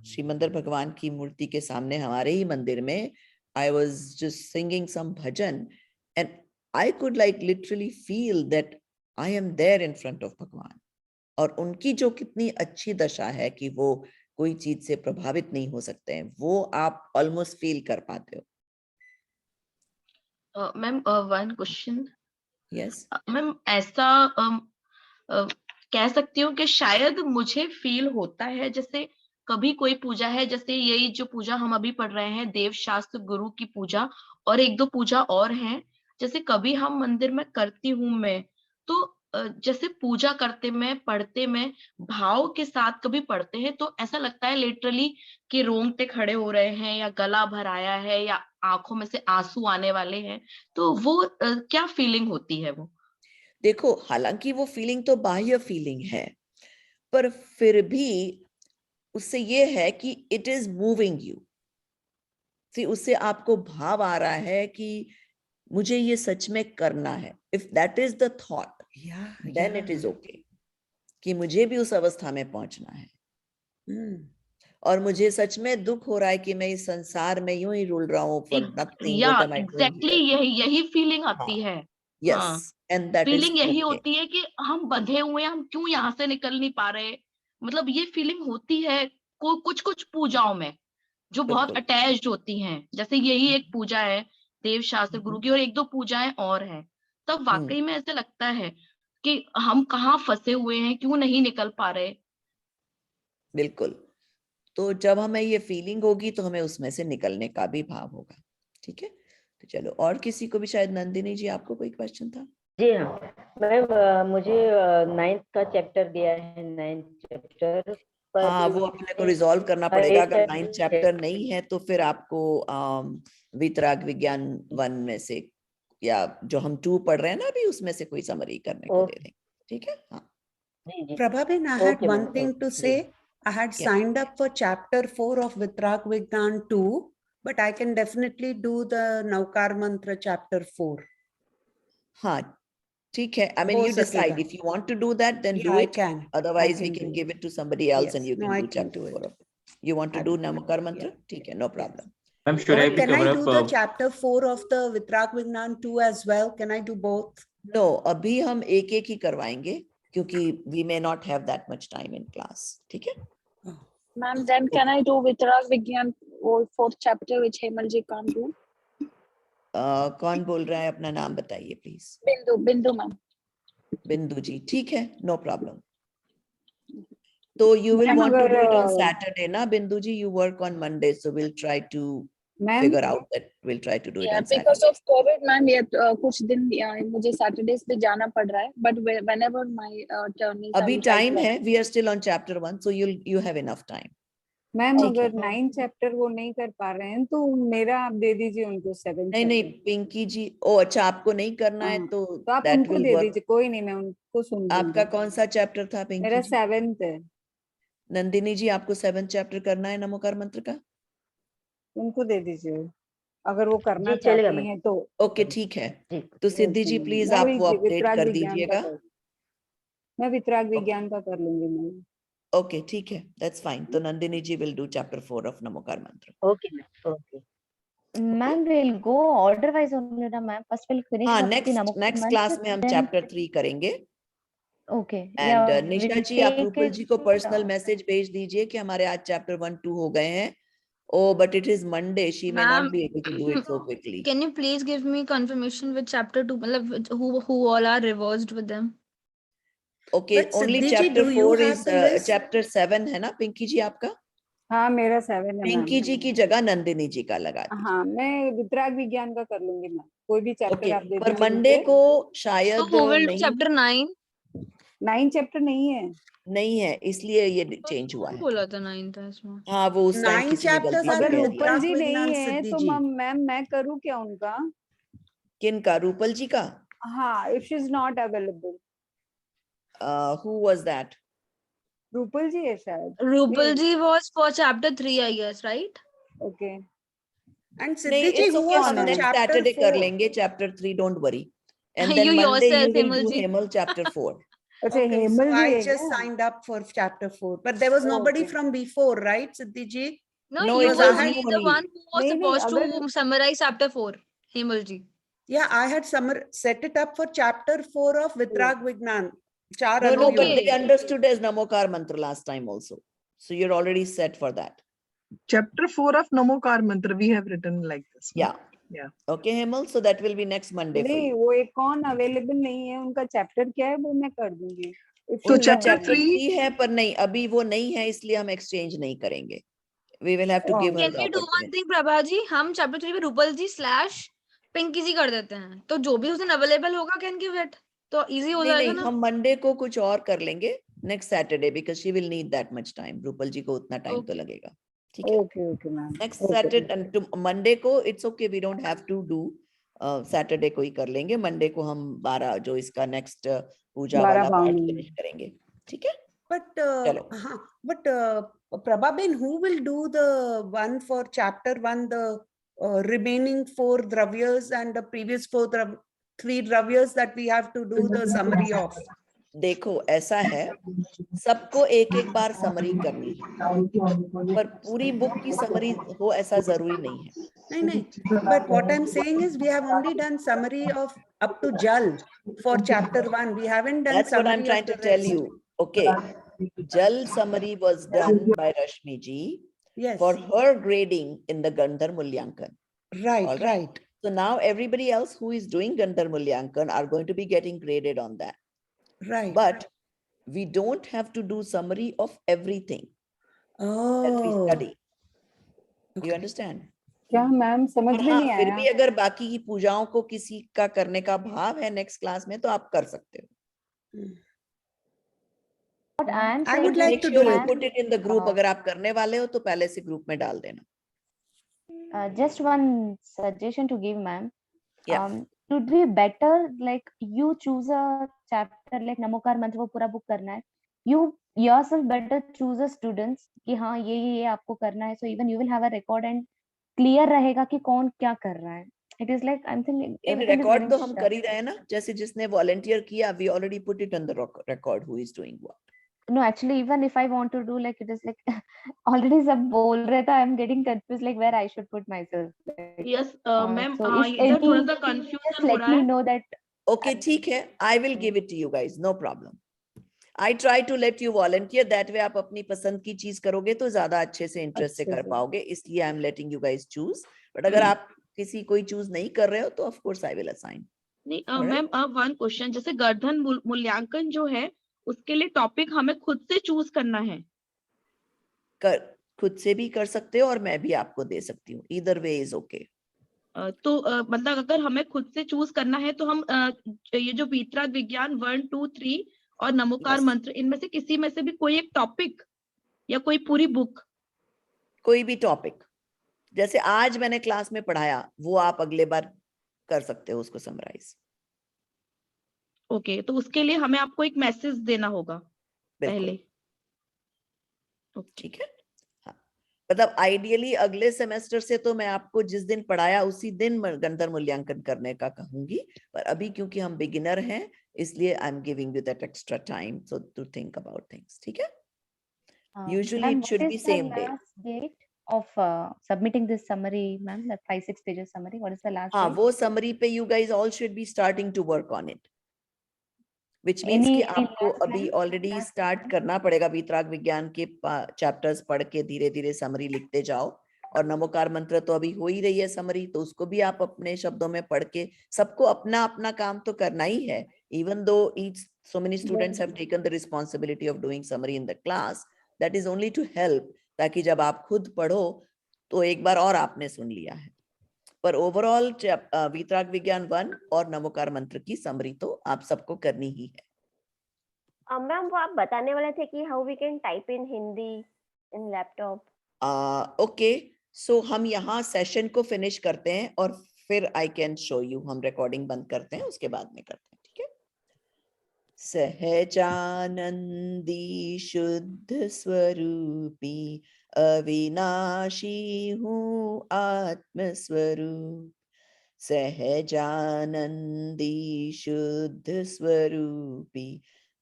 श्री मंदिर भगवान की मूर्ति के सामने हमारे ही मंदिर में I was just singing some bhajan and I could like literally feel that I am there in front of भगवान, और उनकी जो कितनी अच्छी दशा है कि वो कोई चीज से प्रभावित नहीं हो सकते हैं, वो आप ऑलमोस्ट फील कर पाते हो. Ma'am one question. Yes ma'am ऐसा कह सकती हूँ कि शायद मुझे फील होता है जैसे कभी कोई पूजा है, जैसे यही जो पूजा हम अभी पढ़ रहे हैं देव शास्त्र गुरु की पूजा, और एक दो पूजा और हैं, जैसे कभी हम मंदिर में करती हूँ मैं, तो जैसे पूजा करते में पढ़ते में भाव के साथ कभी पढ़ते हैं तो ऐसा लगता है लिटरली कि रोंगटे खड़े हो रहे हैं या गला भर आया है या आंखों में से आंसू आने वाले हैं, तो वो क्या फीलिंग होती है वो? देखो, हालांकि वो फीलिंग तो बाह्य फीलिंग है, पर फिर भी उससे ये है कि इट इज मूविंग यू. उससे आपको भाव आ रहा है कि मुझे ये सच में करना है. If that is the thought, then it is okay कि मुझे भी उस अवस्था में पहुंचना है. और मुझे सच में दुख हो रहा है कि मैं इस संसार में यूं ही रुल रहा हूँ for nothing. या What am I doing exactly here? यही फीलिंग आती है. Yes, and that is feeling यही okay. होती है कि हम बंधे हुए हैं, हम क्यों यहाँ से निकल नहीं पा रहे, मतलब ये फीलिंग होती है कुछ कुछ पूजाओं में जो बहुत बिल्कुल. अटैच्ड होती हैं. जैसे यही एक पूजा है देव शास्त्र गुरु की, और एक दो पूजाएं और हैं, तब वाकई में ऐसे लगता है कि हम कहाँ फंसे हुए हैं, क्यों नहीं निकल पा रहे. बिल्कुल. तो जब हमें ये फीलिंग होगी तो हमें उसमें से निकलने का भी भाव होगा. ठीक है, तो चलो, और किसी को भी, शायद नंदिनी जी आपको कोई क्वेश्चन था? जी हाँ मैम, मुझे 9th का चैप्टर दिया है, 9th चैप्टर. हाँ, वो अपने को रिजॉल्व करना पड़ेगा. अगर 9th चैप्टर नहीं है तो फिर आपको वितराग विज्ञान 1 में से, या जो हम 2 पढ़ रहे हैं ना अभी, उसमें से कोई समरी करने को दे देंगे. ठीक है. हाँ. Prabhabin, I had one thing to say. I had signed up for chapter 4 of Vitrag Vignan 2, but I can definitely do the Navkar Mantra chapter 4. हाँ, ठीक है. I mean, you decide if you want to do that, then do it. I can. Otherwise, we can give it to somebody else, Yes. and you No, can I do can chapter do 4 it. of it. You want to do Navkar Mantra? ठीक है, no problem. I'm sure I Can I cover do the up. chapter 4 of the Vitrag Vignan 2 as well? Can I do both? No, अभी हम एक एक ही करवाएंगे क्योंकि we may not have that much time in class. ठीक है? Ma'am, then can I do Vitrag Vigyan or 4th chapter which Hemal ji can't do? कौन बोल रहा है? अपना नाम बताइए प्लीज. Bindu ma'am. बिंदु जी, ठीक है, no problem. तो you will want to do it on Saturday ना बिंदु जी? You work on Monday, so we'll try to figure out that. We'll try to do it on Saturday. Because of COVID, ma'am, ये कुछ दिन मुझे Saturdays पे जाना पड़ रहा है, but whenever my turn is. अभी time है. We are still on chapter 1, so you have enough time. Ma'am ठीक अगर है। 9 चैप्टर वो नहीं कर पा रहे हैं तो मेरा आप दे दीजिए उनको 7 नहीं नहीं चैप्टर। पिंकी जी, ओ अच्छा आपको नहीं करना है हाँ, तो तो आप दैट उनको विल दे वर्क। दीजिए, कोई नहीं, मैं उनको सुन आपका लूंगी। कौन सा चैप्टर था पिंकी मेरा जी? 7th है। नंदिनी जी आपको 7th चैप्टर करना है नमोकार मंत्र का? उनको दे दीजिए अगर वो करना जी चलेगा चाहती मैम। हैं तो। ओके ठीक है। जी तो सिद्धि ओके जी मैम, प्लीज मैं आप भी वो अपडेट वितराग कर विज्ञान का दीजिएगा। मैं वितराग ओके विज्ञान का कर लूंगी मैम। ओके ठीक है, दैट्स फाइन। तो Nandini ji will do chapter 4 of Namokar mantra. Okay ma'am okay. Ma'am, we'll go order wise only ना ma'am. First we'll finish हाँ up the next Namokar class mantra, में हम then चैप्टर 3 करेंगे। okay, and yeah, Nisha we'll जी आप take Rupal it. जी को personal message भेज दीजिए कि हमारे आज चैप्टर 1 2 हो गए हैं। Oh, but it is Monday. She may not Ma'am, be able to do it so quickly. can you please give me confirmation with chapter 2, मतलब who all are reversed with them? Okay, But only Siddhi ji, chapter do you 4 have is the list? chapter 7 है ना पिंकी जी आपका? हाँ मेरा 7 है ma'am. Pinky जी की जगह नंदिनी जी का लगा दीजिए। हाँ मैं वितराग विज्ञान का कर लूंगी मैम, कोई भी चैप्टर ओके, आप दे पर दीजिए मंडे मुझे। को So शायद who will नहीं chapter 9? 9 चैप्टर नहीं है। नहीं है, इसलिए ये चेंज हुआ कौन है। बोला था 9 था इसमें? हाँ वो उस टाइम 9 किसी ने chapters गलती are से अगर in कह दिया। रूपल Vitrag जी नहीं Vignan, है Siddhi तो ji. मैम मैं करूँ क्या उनका? किनका? रूपल जी का? हाँ, if she is not available. Who was that? Rupal ji है शायद। Rupal ji was for chapter 3, I guess, right? Okay And नहीं Siddhi ji, it's who okay, was हम for नेक्स्ट chapter सैटरडे कर 4? लेंगे chapter 3, don't worry. And You then Monday you yourself, will Hemal do ji. Hemal chapter 4। अच्छा Okay, so Hemal ji I है just क्या? signed up for chapter 4, but there was nobody okay from before, right, Siddhi ji? No, No, you it's Because I will only had, be you the only. one who was नहीं नहीं supposed अगर to summarize chapter 4, Hemal ji. yeah, I had set it up for chapter 4 of Vitrag Vignan. Char No, no, but Anubhyog. they understood as Namokar mantra last time also. So you're already set for that. Chapter 4 of Namokar mantra we have written like this. no? Yeah. Yeah. Okay, Hemal. So that will be next Monday for नहीं you. वो एक कौन available नहीं है, उनका chapter क्या है वो मैं कर दूंगी। If तो she's chapter चैप्टर 3 3 है पर नहीं अभी वो नहीं है, इसलिए हम एक्सचेंज नहीं करेंगे। We will have to give her Can the we do one opportunity. thing, Prabha ji? हम chapter 3 में रूपल जी / पिंकी जी कर देते हैं, तो जो भी उस दिन अवेलेबल होगा कैन गिव इट, तो इजी हो नहीं जाएगा नहीं ना। हम मंडे को कुछ और कर लेंगे next Saturday because she will need that much time. Rupal ji को उतना टाइम तो Okay. लगेगा। ठीक है, okay okay ma'am. Next Saturday Monday को it's okay, we don't have to do Saturday को ही कर लेंगे। मंडे को हम 12 जो इसका नेक्स्ट पूजा 12 वाला पार्ट पाऊंगी। फिनिश करेंगे। ठीक है But चलो। but Prabhaben, who will do the one for chapter 1, the remaining 4 dravyas and the previous 3 dravyas that we have to do the summary of? देखो ऐसा है, सबको एक एक बार समरी करनी है, पर पूरी बुक की समरी हो ऐसा जरूरी नहीं है। No. But what I'm saying is we have only done summary of up to Jal for chapter 1. We haven't done That's what I'm summary trying of to the tell rest. you. Okay, Jal summary was done by Rashmi ji Yes. for her grading in the Gandhar Mulyankan. Right, All right. So now everybody else who is doing Gandhar Mulyankan are going to be getting graded on that. Right. But we don't have to do summary of everything that we Oh. study. You Okay. understand? क्या ma'am समझ और में हाँ नहीं फिर आया। भी अगर बाकी की पूजाओं को किसी का करने का भाव है नेक्स्ट क्लास में तो आप कर सकते हो। What I am I saying would is, like Make to sure do you it. put it in the group. अगर आप करने वाले हो तो पहले से ग्रुप में डाल देना। just one suggestion to give, ma'am. Yeah. It would be better like you choose a chapter like Namokar मंत्र वो पूरा बुक करना है. You yourself better choose a students कि हाँ ये आपको करना है. So even you will have a record and clear रहेगा कि कौन क्या कर रहा है. It is like I'm thinking in everything is record getting तो हम shut. कर ही रहे हैं ना, जैसे जिसने वॉलंटियर किया we already put it on the record who is doing what. No, actually, even if I want to do like it is like already सब बोल रहे थे, I'm getting confused like where I should put myself. Like, Yes, ma'am, so if इधर थोड़ा सा any, just confusion हो let रहा me है। know that. Okay, ठीक है, I will give it to you guys, no problem. I try to let you volunteer, that way आप अपनी पसंद की चीज करोगे तो ज्यादा अच्छे से इंटरेस्ट से कर पाओगे, इसलिए I am letting you guys choose. But अगर आप किसी कोई चूज नहीं कर रहे हो तो of course I will assign. नहीं मैम, वन क्वेश्चन, जैसे गर्दन मूल्यांकन जो है उसके लिए टॉपिक हमें खुद से चूज करना है। खुद से भी कर सकते हो और मैं भी आपको दे सकती हूँ, either way is okay. तो मतलब अगर हमें खुद से चूज करना है तो हम ये जो वीतराग विज्ञान 1, 2, 3 और नमोकार Yes. मंत्र, इनमें से किसी में से भी कोई एक टॉपिक या कोई पूरी बुक कोई भी टॉपिक, जैसे आज मैंने क्लास में पढ़ाया वो आप अगले बार कर सकते हो उसको समराइज। ओके, तो उसके लिए हमें आपको एक मैसेज देना होगा बिल्कुल, पहले। ओके, ठीक है। हाँ, मतलब आइडियली अगले सेमेस्टर से तो मैं आपको जिस दिन पढ़ाया उसी दिन गंतर मूल्यांकन करने का कहूंगी, पर अभी क्योंकि हम बिगिनर हैं इसलिए I am giving you that extra time so to think about things, ठीक है। Usually Ma'am, it should what be is the same day. last date of submitting this summary, ma'am? The 5-6 pages summary. What is the last हाँ, date? वो summary पे you guys all should be starting to work on it. Which means कि आपको last अभी line? already Last start line? करना पड़ेगा, वीतराग विज्ञान के chapters पढ़ के धीरे धीरे summary लिखते जाओ, और नमोकार मंत्र तो अभी हो ही रही है summary, तो उसको भी आप अपने शब्दों में पढ़ के, सबको अपना अपना काम तो करना ही है, even though so many students have taken the responsibility of doing summary in the class, that is only to help, ताकि जब आप खुद पढ़ो तो एक बार और आपने सुन लिया है। पर ओवरऑल वीतराग विज्ञान 1 और नमोकार मंत्र की समरी तो आप सबको करनी ही है। मैम वो आप बताने वाले थे कि how we can type in Hindi in laptop. Okay, so हम यहाँ सेशन को फिनिश करते हैं और फिर आई कैन शो यू, हम रिकॉर्डिंग बंद करते हैं उसके बाद में करते हैं, ठीक है। सहजानंदी शुद्ध स्वरूपी अविनाशी हूँ आत्म स्वरूप, सहजानंदी शुद्ध स्वरूपी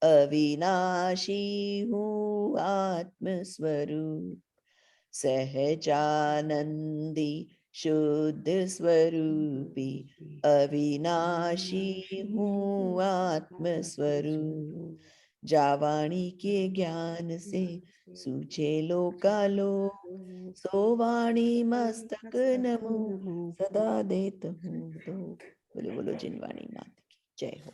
अविनाशी हूँ आत्म स्वरूप, सहजानंदी शुद्ध स्वरूपी अविनाशी हूँ आत्म स्वरूप, जावाणी के ज्ञान से सूझे लोकालोक, सो वाणी मस्तक नमो सदा देत हूँ तो। बोलो बोलो जिनवाणी मात की जय हो।